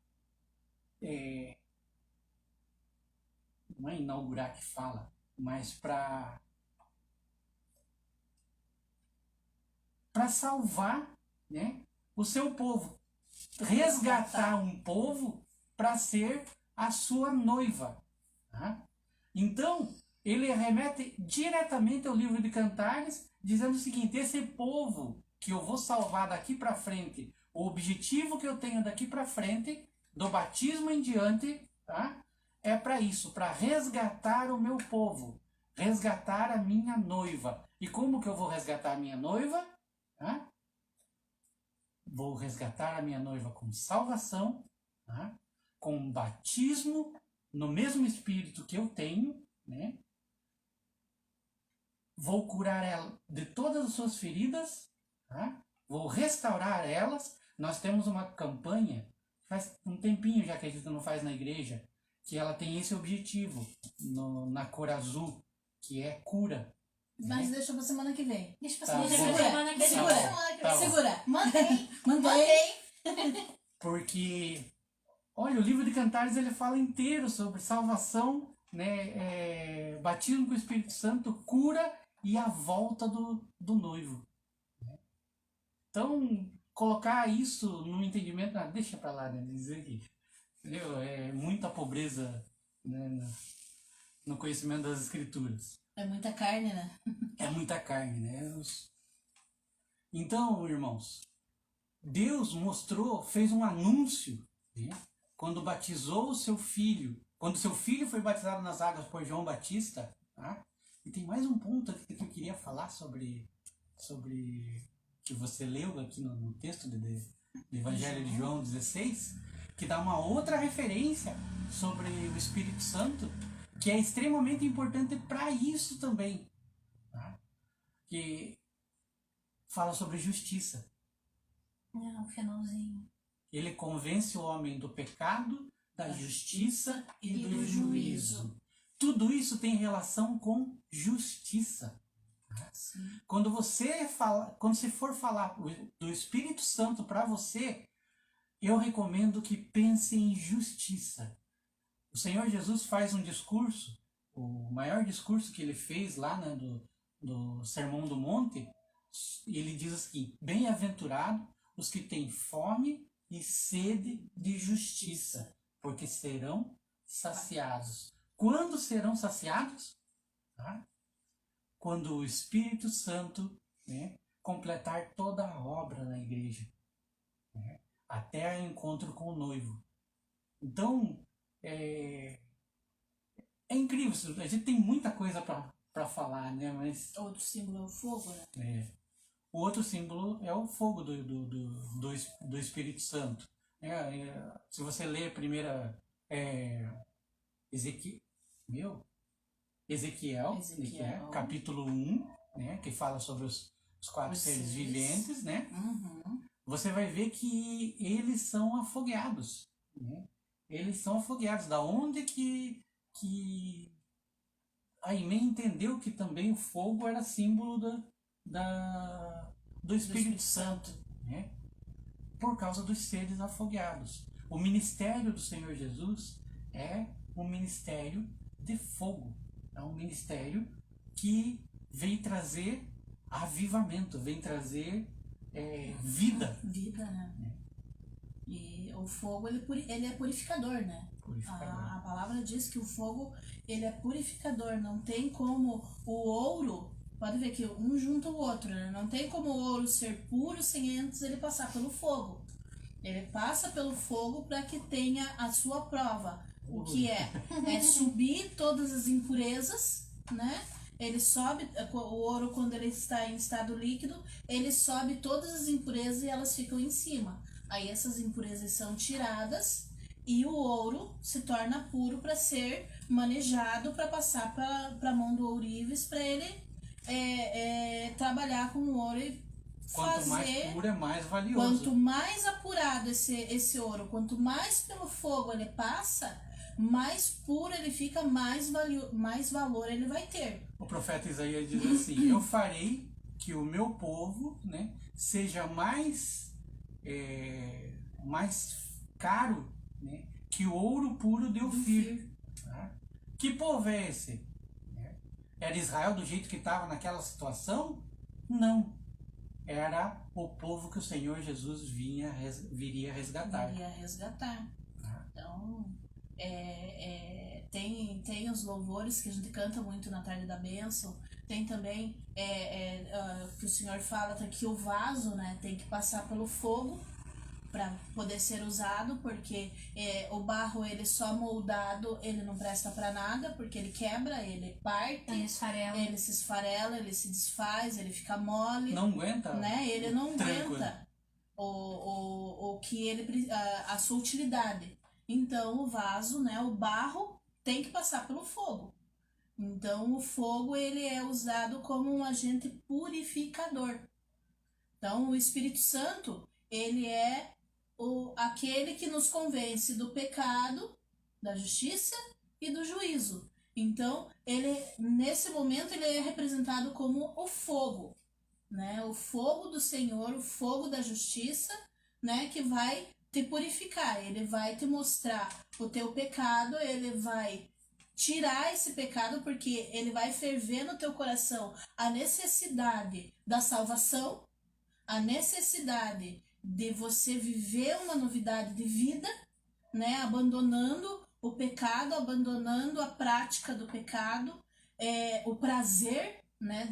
não é inaugurar que fala, mas para salvar, né, o seu povo. Resgatar um povo para ser a sua noiva. Tá? Então, ele remete diretamente ao livro de Cantares, dizendo o seguinte: esse povo que eu vou salvar daqui para frente, o objetivo que eu tenho daqui para frente, do batismo em diante, tá? É para isso, para resgatar o meu povo, resgatar a minha noiva. E como que eu vou resgatar a minha noiva? Tá? Vou resgatar a minha noiva com salvação, tá? Com batismo no mesmo espírito que eu tenho, né? Vou curar ela de todas as suas feridas, tá? Vou restaurar elas. Nós temos uma campanha, faz um tempinho já que a gente não faz na igreja, que ela tem esse objetivo na cor azul, que é cura. Mas deixa pra semana que vem. Deixa pra Tá semana bom. que vem. Segura. Mantém. Mantém. Porque, olha, o livro de Cantares ele fala inteiro sobre salvação né, batismo com o Espírito Santo, cura e a volta do noivo. Então, colocar isso no entendimento, deixa pra lá, né, dizer que é muita pobreza, né, no conhecimento das Escrituras. É muita carne, né? É muita carne, né? Então, irmãos, Deus fez um anúncio, né, quando batizou o seu filho, quando seu filho foi batizado nas águas por João Batista, tá? E tem mais um ponto aqui que eu queria falar sobre que você leu aqui no texto do Evangelho de João 16, que dá uma outra referência sobre o Espírito Santo, que é extremamente importante para isso também, tá? Que fala sobre justiça. O finalzinho. Ele convence o homem do pecado, da justiça e do juízo. Tudo isso tem relação com justiça. Quando você for falar do Espírito Santo para você, eu recomendo que pense em justiça. O Senhor Jesus faz um discurso, o maior discurso que ele fez lá, né, do Sermão do Monte, e ele diz assim: bem-aventurado os que têm fome e sede de justiça, porque serão saciados. Quando serão saciados? Tá? Quando o Espírito Santo, né, completar toda a obra na igreja, né, até o encontro com o noivo. Então, é incrível. A gente tem muita coisa para falar, né? Mas Outro símbolo é o fogo, né? o outro símbolo é o fogo do Espírito Santo. Se você ler a primeira Ezequiel, capítulo 1, né, que fala sobre os quatro seres viventes, né? Uhum. Você vai ver que eles são afogueados, né? Eles são afogueados. Da onde que a Imê entendeu que também o fogo era símbolo do Espírito Santo, né? Por causa dos seres afogueados. O ministério do Senhor Jesus é um ministério de fogo. É um ministério que vem trazer avivamento, vem trazer vida. Vida, né? E o fogo, ele é purificador, né? A palavra diz que o fogo, ele é purificador. Não tem como o ouro, pode ver que um junta o outro, né? Não tem como o ouro ser puro sem antes ele passar pelo fogo. Ele passa pelo fogo para que tenha a sua prova. O que é subir todas as impurezas, né? Ele sobe, o ouro, quando ele está em estado líquido, ele sobe todas as impurezas e elas ficam em cima. Aí essas impurezas são tiradas e o ouro se torna puro para ser manejado, para passar para a mão do ourives, para ele trabalhar com o ouro e Quanto mais puro é mais valioso. Quanto mais apurado esse ouro, quanto mais pelo fogo ele passa, mais puro ele fica, mais valor ele vai ter. O profeta Isaías diz assim: eu farei que o meu povo, né, seja mais caro, né, que o ouro puro de Ofir. Tá? Que povo é esse? Era Israel do jeito que estava naquela situação? Não. Era o povo que o Senhor Jesus viria resgatar. Viria resgatar. Então, tem os louvores que a gente canta muito na tarde da bênção. Tem também que o Senhor fala que o vaso, né, tem que passar pelo fogo para poder ser usado, porque o barro, ele só moldado, ele não presta para nada, porque ele quebra, ele parte, ele se esfarela, ele se desfaz, ele fica mole. Não aguenta, né? Ele não tranquilo. aguenta o que ele, a sua utilidade. Então o vaso, né, o barro, tem que passar pelo fogo. Então o fogo, ele é usado como um agente purificador. Então o Espírito Santo, ele é aquele que nos convence do pecado, da justiça e do juízo. Então, nesse momento, ele é representado como o fogo, né? O fogo do Senhor, o fogo da justiça, né? Que vai te purificar, ele vai te mostrar o teu pecado, ele vai tirar esse pecado, porque ele vai ferver no teu coração a necessidade da salvação, a necessidade de você viver uma novidade de vida, né? Abandonando o pecado, abandonando a prática do pecado, o prazer, né,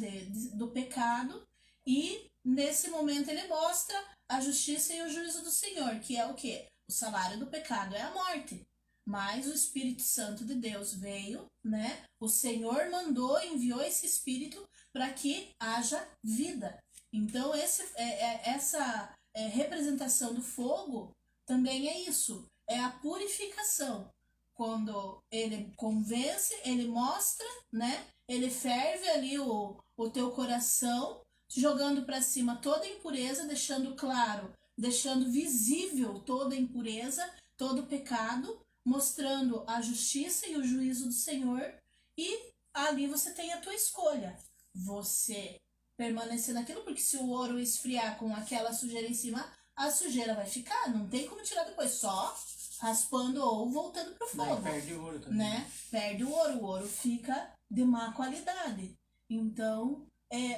do pecado. E nesse momento ele mostra a justiça e o juízo do Senhor, que é o quê? O salário do pecado é a morte. Mas o Espírito Santo de Deus veio, né? O Senhor mandou, enviou esse Espírito para que haja vida. Então, essa representação do fogo também é isso, é a purificação. Quando ele convence, ele mostra, né? Ele ferve ali o teu coração, jogando para cima toda a impureza, deixando claro, deixando visível toda a impureza, todo o pecado, mostrando a justiça e o juízo do Senhor. E ali você tem a tua escolha. Você permanecer naquilo, porque se o ouro esfriar com aquela sujeira em cima, a sujeira vai ficar, não tem como tirar depois, só raspando ou voltando pro fogo. Daí perde o ouro também. Né? Perde o ouro fica de má qualidade. Então,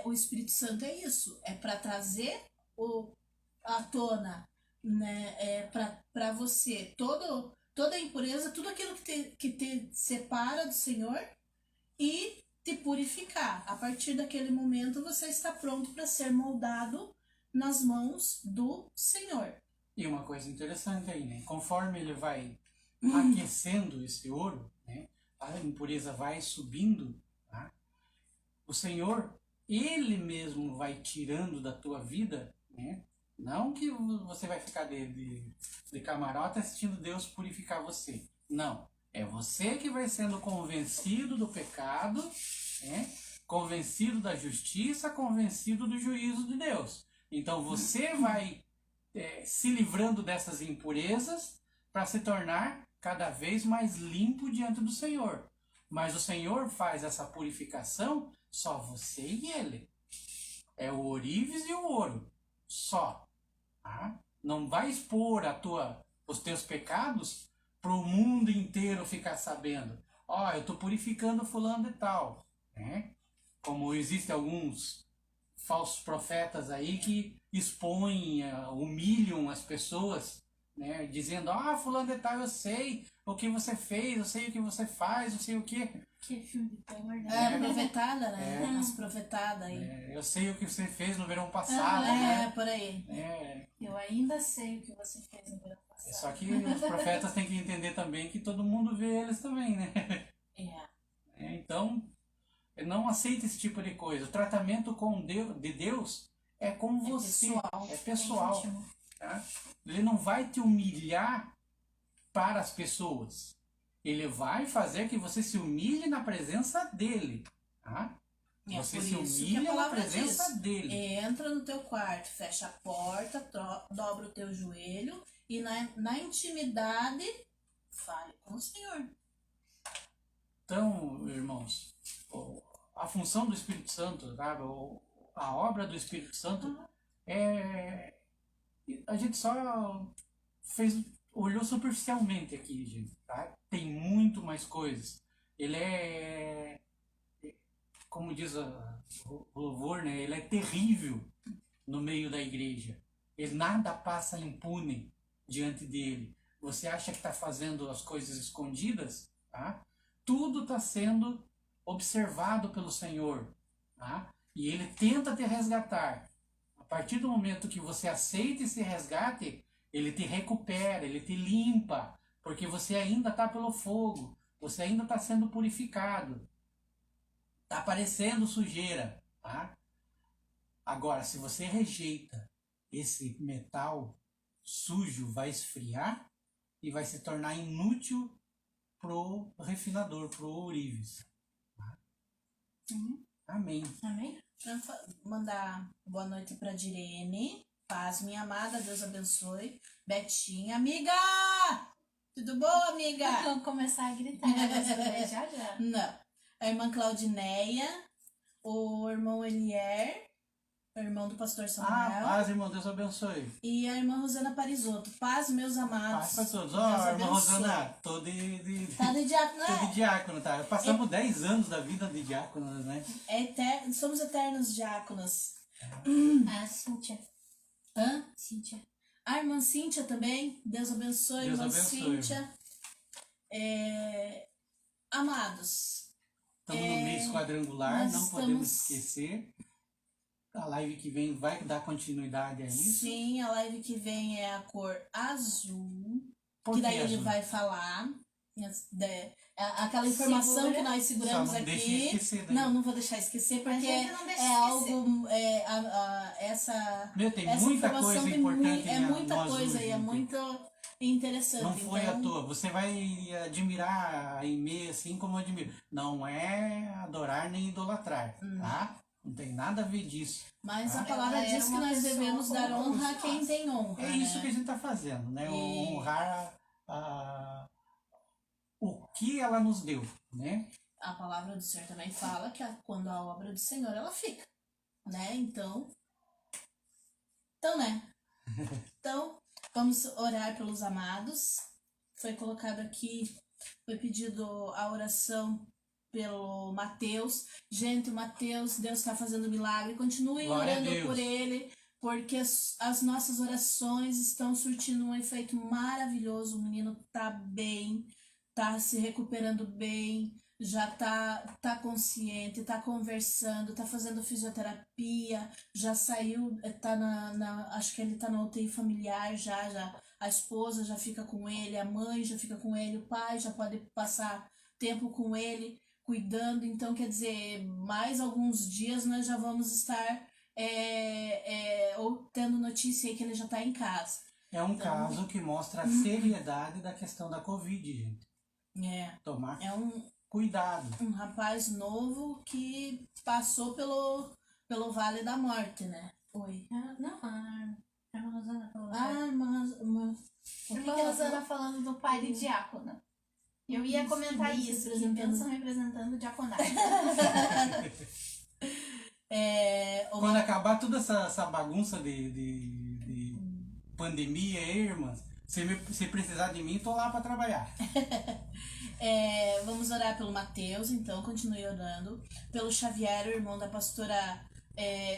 o Espírito Santo é isso, é para trazer à tona, né? Para você toda a impureza, tudo aquilo que te separa do Senhor e te purificar. A partir daquele momento você está pronto para ser moldado nas mãos do Senhor. E uma coisa interessante aí, né? Conforme ele vai aquecendo esse ouro, né? A impureza vai subindo, tá? O Senhor, ele mesmo vai tirando da tua vida, né? Não que você vai ficar de camarote assistindo Deus purificar você. Não. É você que vai sendo convencido do pecado, né? Convencido da justiça, convencido do juízo de Deus. Então você vai se livrando dessas impurezas para se tornar cada vez mais limpo diante do Senhor. Mas o Senhor faz essa purificação só você e ele. É o ourives e o ouro. Só. Tá? Não vai expor os teus pecados para o mundo inteiro ficar sabendo. Eu estou purificando fulano e tal. Né? Como existem alguns falsos profetas aí que expõem, humilham as pessoas, né? Dizendo, fulano de tal, eu sei o que você fez, eu sei o que você faz, eu sei o que... Que filme de terror, né? Profetada, né? As profetadas aí. Eu sei o que você fez no verão passado, né? Por aí. Eu ainda sei o que você fez no verão passado. Só que os profetas têm que entender também que todo mundo vê eles também, né? Então, não aceita esse tipo de coisa. O tratamento de Deus é com você. É pessoal. Tá? Ele não vai te humilhar para as pessoas. Ele vai fazer que você se humilhe na presença dele. Tá? Você se humilha na presença dele. Entra no teu quarto, fecha a porta, dobra o teu joelho e na intimidade fale com o Senhor. Então, irmãos, a função do Espírito Santo, tá? A obra do Espírito Santo a gente só olhou superficialmente aqui, gente, tá? Tem muito mais coisas. Ele como diz o louvor, né? Ele é terrível no meio da igreja. Nada passa impune diante dele. Você acha que está fazendo as coisas escondidas, tá? Tudo está sendo observado pelo Senhor, tá? E ele tenta te resgatar. A partir do momento que você aceita esse resgate, ele te recupera, ele te limpa, porque você ainda está pelo fogo, você ainda está sendo purificado, está aparecendo sujeira, tá? Agora, se você rejeita esse metal sujo, vai esfriar e vai se tornar inútil pro refinador, pro ourives. Tá? Amém. Amém. Mandar boa noite para Direne. Paz, minha amada, Deus abençoe. Betinha, amiga! Tudo bom, amiga? Vamos começar a gritar, né? Já. Não. A irmã Claudineia, o irmão Elier, o irmão do pastor Ah, Samuel. paz, irmão, Deus abençoe. E a irmã Rosana Parisotto. Paz, meus amados. Paz pra todos. Deus Ó, irmã abençoe. Rosana, tô de Tá de diácono, tô de né? diácono, tá? Passamos 10 anos da vida de diácono, né? Somos eternos diáconos. A Cíntia. Hã? Cíntia. A irmã Cíntia também. Deus abençoe, Deus irmã abençoe, Cíntia. Amados, Estamos no mês quadrangular, nós não podemos estamos- esquecer. A live que vem vai dar continuidade a isso. sim, a live que vem é a cor azul. Por Que que daí ele azul? vai falar. Aquela informação Segura. que nós seguramos Só não deixe aqui. esquecer daí. Não vou deixar esquecer, porque gente não deixa é esquecer. algo. Essa Meu, tem essa muita informação coisa tem importante é no muita azul, coisa e é gente. muito interessante. Não foi então, à toa. Você vai admirar a Aimee assim como eu admiro. Não é adorar nem idolatrar, tá? Não tem nada a ver disso. Mas a Ah. palavra Ela era diz que uma nós pessoa devemos dar como honra a todos quem nós. tem honra. É isso que a né? gente está fazendo, né? E- Honrar o que ela nos deu, né? A palavra do Senhor também fala que quando a obra do Senhor ela fica, né? Então, né? Então, vamos orar pelos amados. Foi colocado aqui, foi pedido a oração pelo Mateus. Gente, o Mateus, Deus está fazendo milagre. Continue Glória a orando Deus. por ele, porque as nossas orações estão surtindo um efeito maravilhoso. O menino tá bem, tá se recuperando bem, já tá consciente, tá conversando, tá fazendo fisioterapia, já saiu, tá acho que ele tá na UTI familiar já. A esposa já fica com ele, a mãe já fica com ele, o pai já pode passar tempo com ele, cuidando. Então, quer dizer, mais alguns dias nós já vamos estar ou tendo notícia aí que ele já tá em casa. É um Então- caso que mostra a seriedade da questão da Covid, gente. Tomar É cuidado. um rapaz novo que passou pelo Vale da Morte, né? Oi. Não, a irmã Rosana falou. Mas o que Irmã que ela Rosana falou? falando do pai de diácono. Eu ia comentar Isso, isso, que representando. bênção representando o diaconato. Quando acabar toda essa bagunça de pandemia aí, irmãs, se precisar de mim, tô lá para trabalhar. Vamos orar pelo Mateus, então, continue orando. Pelo Xavier, o irmão da pastora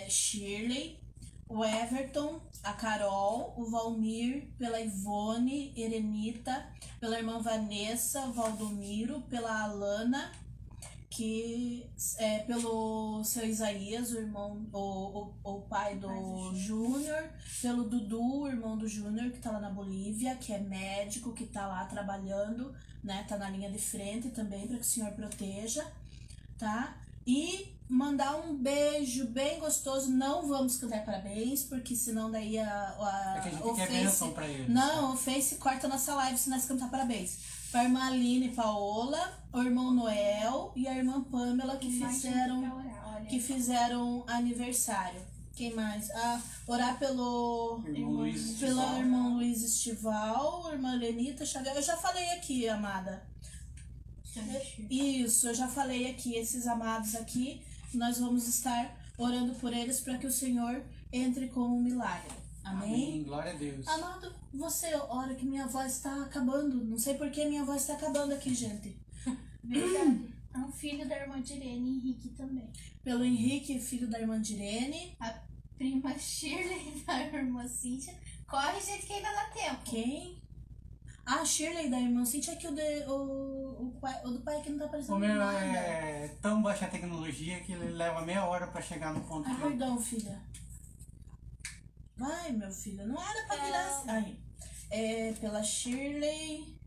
Shirley. O Everton, a Carol, o Valmir, pela Ivone, Erenita, pela irmã Vanessa, Valdomiro, pela Alana, pelo seu Isaías, o irmão, o pai do Júnior, pelo Dudu, o irmão do Júnior, que tá lá na Bolívia, que é médico, que tá lá trabalhando, né? Tá na linha de frente também, para que o Senhor proteja, tá? E mandar um beijo bem gostoso. Não vamos cantar parabéns, porque senão daí É que a gente o quer Face... bênção pra eles. Não, o Face corta a nossa live se nós cantar parabéns. Pra irmã Aline Paola, o irmão Noel e a irmã Pamela que fizeram aniversário. Quem mais? Orar pelo irmão Luiz Estival, irmã Lenita Xavier. Eu já falei aqui, amada. Isso, eu já falei aqui, esses amados aqui, nós vamos estar orando por eles para que o Senhor entre com um milagre. Amém? Amém. Glória a Deus. Amado, você ora que minha voz está acabando. Não sei por que minha voz está acabando aqui, gente. Verdade. É um filho da irmã Direne, Henrique também. Pelo Henrique, filho da irmã Direne. A prima Shirley da irmã Cíntia. Corre, gente, que ainda dá tempo. Quem? A Shirley da irmã Cintia é que o do pai que não tá aparecendo O meu nada. é tão baixa tecnologia que ele leva meia hora para chegar no ponto que Perdão, filha. Vai, meu filho. Não era pra virar assim. Aí. Pela Shirley.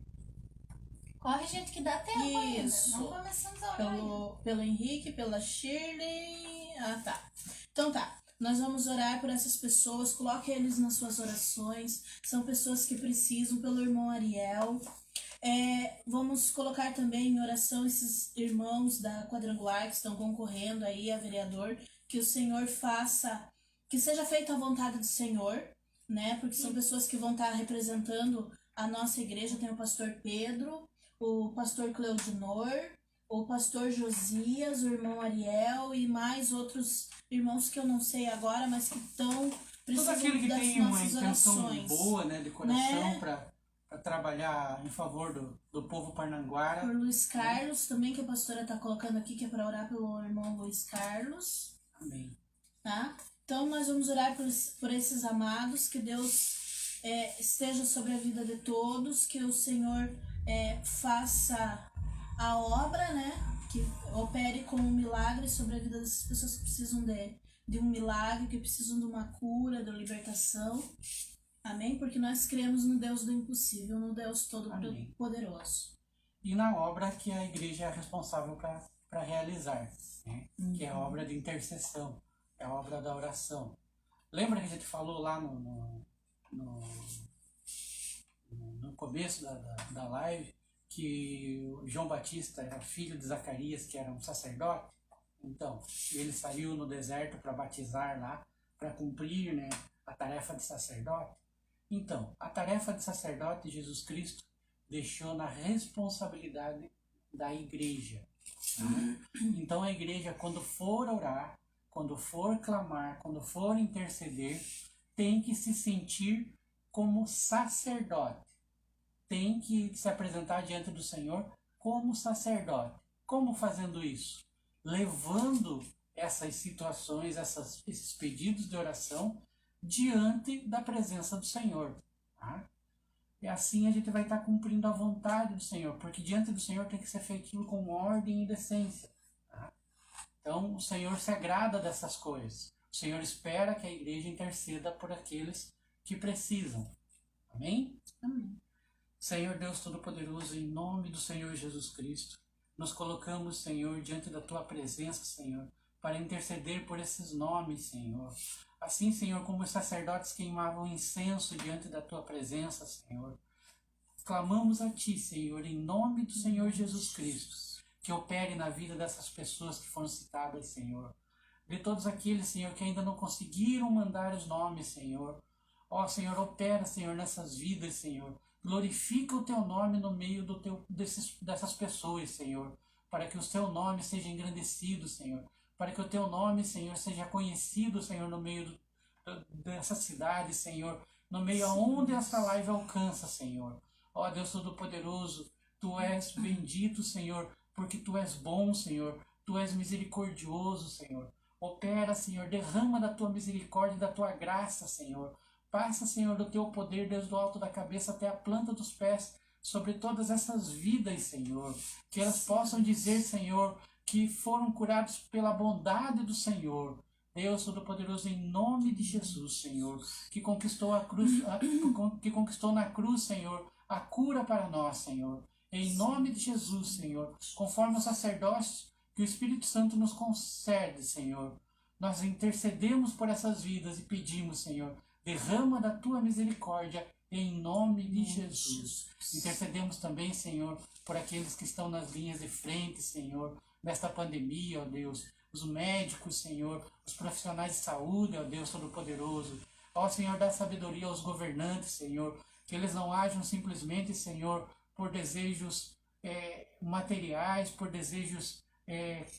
Corre, gente, que dá tempo Isso. ainda. Não começamos a orar ainda. Pelo Henrique, pela Shirley. Tá. Então tá. Nós vamos orar por essas pessoas. Coloque eles nas suas orações. São pessoas que precisam. Pelo irmão Ariel. Vamos colocar também em oração esses irmãos da Quadrangular que estão concorrendo aí a vereador. Que o Senhor faça, que seja feita a vontade do Senhor, né? Porque são pessoas que vão estar representando a nossa igreja. Tem o pastor Pedro, o pastor Cleudinor, o pastor Josias, o irmão Ariel e mais outros irmãos que eu não sei agora, mas que estão Todo precisando aquele que das tem uma nossas intenção orações. boa, né, de coração, Né? para trabalhar em favor do povo parnanguara. Por Luiz Carlos também, que a pastora está colocando aqui, que é para orar pelo irmão Luiz Carlos. Amém. Tá? Então nós vamos orar por esses amados, que Deus esteja sobre a vida de todos, que o Senhor faça a obra, né? Que opere com um milagre sobre a vida dessas pessoas que precisam de um milagre, que precisam de uma cura, de libertação. Amém? Porque nós cremos no Deus do impossível, no Deus Todo-Poderoso. E na obra que a igreja é responsável para realizar, né? Que é a obra de intercessão, é a obra da oração. Lembra que a gente falou lá no começo da live que o João Batista era filho de Zacarias, que era um sacerdote? Então, ele saiu no deserto para batizar lá, para cumprir, né, a tarefa de sacerdote. Então, a tarefa de sacerdote Jesus Cristo deixou na responsabilidade da igreja. Né? Então, a igreja, quando for orar, quando for clamar, quando for interceder, tem que se sentir como sacerdote. Tem que se apresentar diante do Senhor como sacerdote. Como fazendo isso? Levando essas situações, esses pedidos de oração diante da presença do Senhor. Tá? E assim a gente vai estar cumprindo a vontade do Senhor, porque diante do Senhor tem que ser feito tudo com ordem e decência. Tá? Então o Senhor se agrada dessas coisas. O Senhor espera que a igreja interceda por aqueles que precisam. Amém? Amém. Senhor Deus Todo-Poderoso, em nome do Senhor Jesus Cristo, nos colocamos, Senhor, diante da Tua presença, Senhor, para interceder por esses nomes, Senhor. Assim, Senhor, como os sacerdotes queimavam incenso diante da Tua presença, Senhor, clamamos a Ti, Senhor, em nome do Senhor Jesus Cristo, que opere na vida dessas pessoas que foram citadas, Senhor. De todos aqueles, Senhor, que ainda não conseguiram mandar os nomes, Senhor. Ó, Senhor, opera, Senhor, nessas vidas, Senhor. Glorifica o Teu nome no meio dessas pessoas, Senhor, para que o Teu nome seja engrandecido, Senhor, para que o Teu nome, Senhor, seja conhecido, Senhor, no meio dessa cidade, Senhor, no meio aonde essa live alcança, Senhor. Ó Deus Todo-Poderoso, Tu és bendito, Senhor, porque Tu és bom, Senhor, Tu és misericordioso, Senhor. Opera, Senhor, derrama da Tua misericórdia e da Tua graça, Senhor. Passa, Senhor, do Teu poder desde o alto da cabeça até a planta dos pés sobre todas essas vidas, Senhor. Que elas possam dizer, Senhor, que foram curados pela bondade do Senhor. Deus Todo-Poderoso, em nome de Jesus, Senhor, que conquistou que conquistou na cruz, Senhor, a cura para nós, Senhor. Em nome de Jesus, Senhor, conforme o sacerdócio que o Espírito Santo nos concede, Senhor. Nós intercedemos por essas vidas e pedimos, Senhor, derrama da Tua misericórdia em nome de Jesus. Intercedemos também, Senhor, por aqueles que estão nas linhas de frente, Senhor, nesta pandemia, ó Deus. Os médicos, Senhor, os profissionais de saúde, ó Deus Todo-Poderoso. Ó Senhor, dá sabedoria aos governantes, Senhor, que eles não ajam simplesmente, Senhor, por desejos materiais, por desejos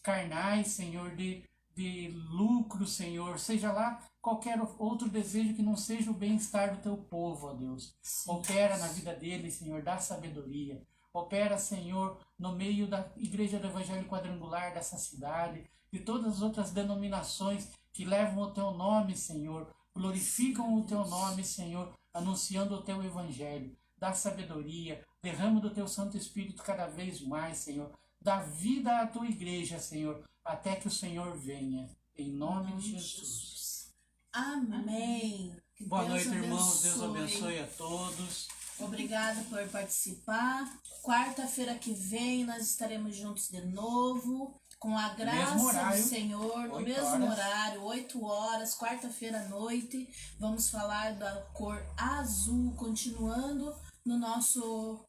carnais, Senhor, de lucro, Senhor, seja lá qualquer outro desejo que não seja o bem-estar do Teu povo, ó Deus. Sim. Opera na vida deles, Senhor, dá sabedoria. Opera, Senhor, no meio da Igreja do Evangelho Quadrangular dessa cidade, de todas as outras denominações que levam o Teu nome, Senhor, glorificam o Teu nome, Senhor, anunciando o Teu Evangelho. Dá sabedoria, derrama do Teu Santo Espírito cada vez mais, Senhor. Dá vida à Tua igreja, Senhor, até que o Senhor venha. Em nome de Jesus. Amém. Que Boa Deus noite, abençoe. irmãos. Deus abençoe a todos. Obrigada por participar. Quarta-feira que vem nós estaremos juntos de novo, com a graça do Senhor, no mesmo horário, 8 horas, quarta-feira à noite. Vamos falar da cor azul, continuando no nosso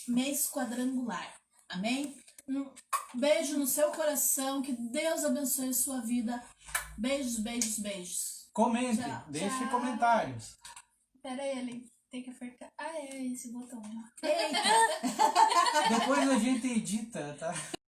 mês quadrangular. Amém? Um beijo no seu coração, que Deus abençoe a sua vida. Beijos, beijos, beijos. Comente, Tchau, deixe tchau. comentários. Pera aí, Aline. Tem que apertar. Ah, é esse botão. Depois a gente edita, tá?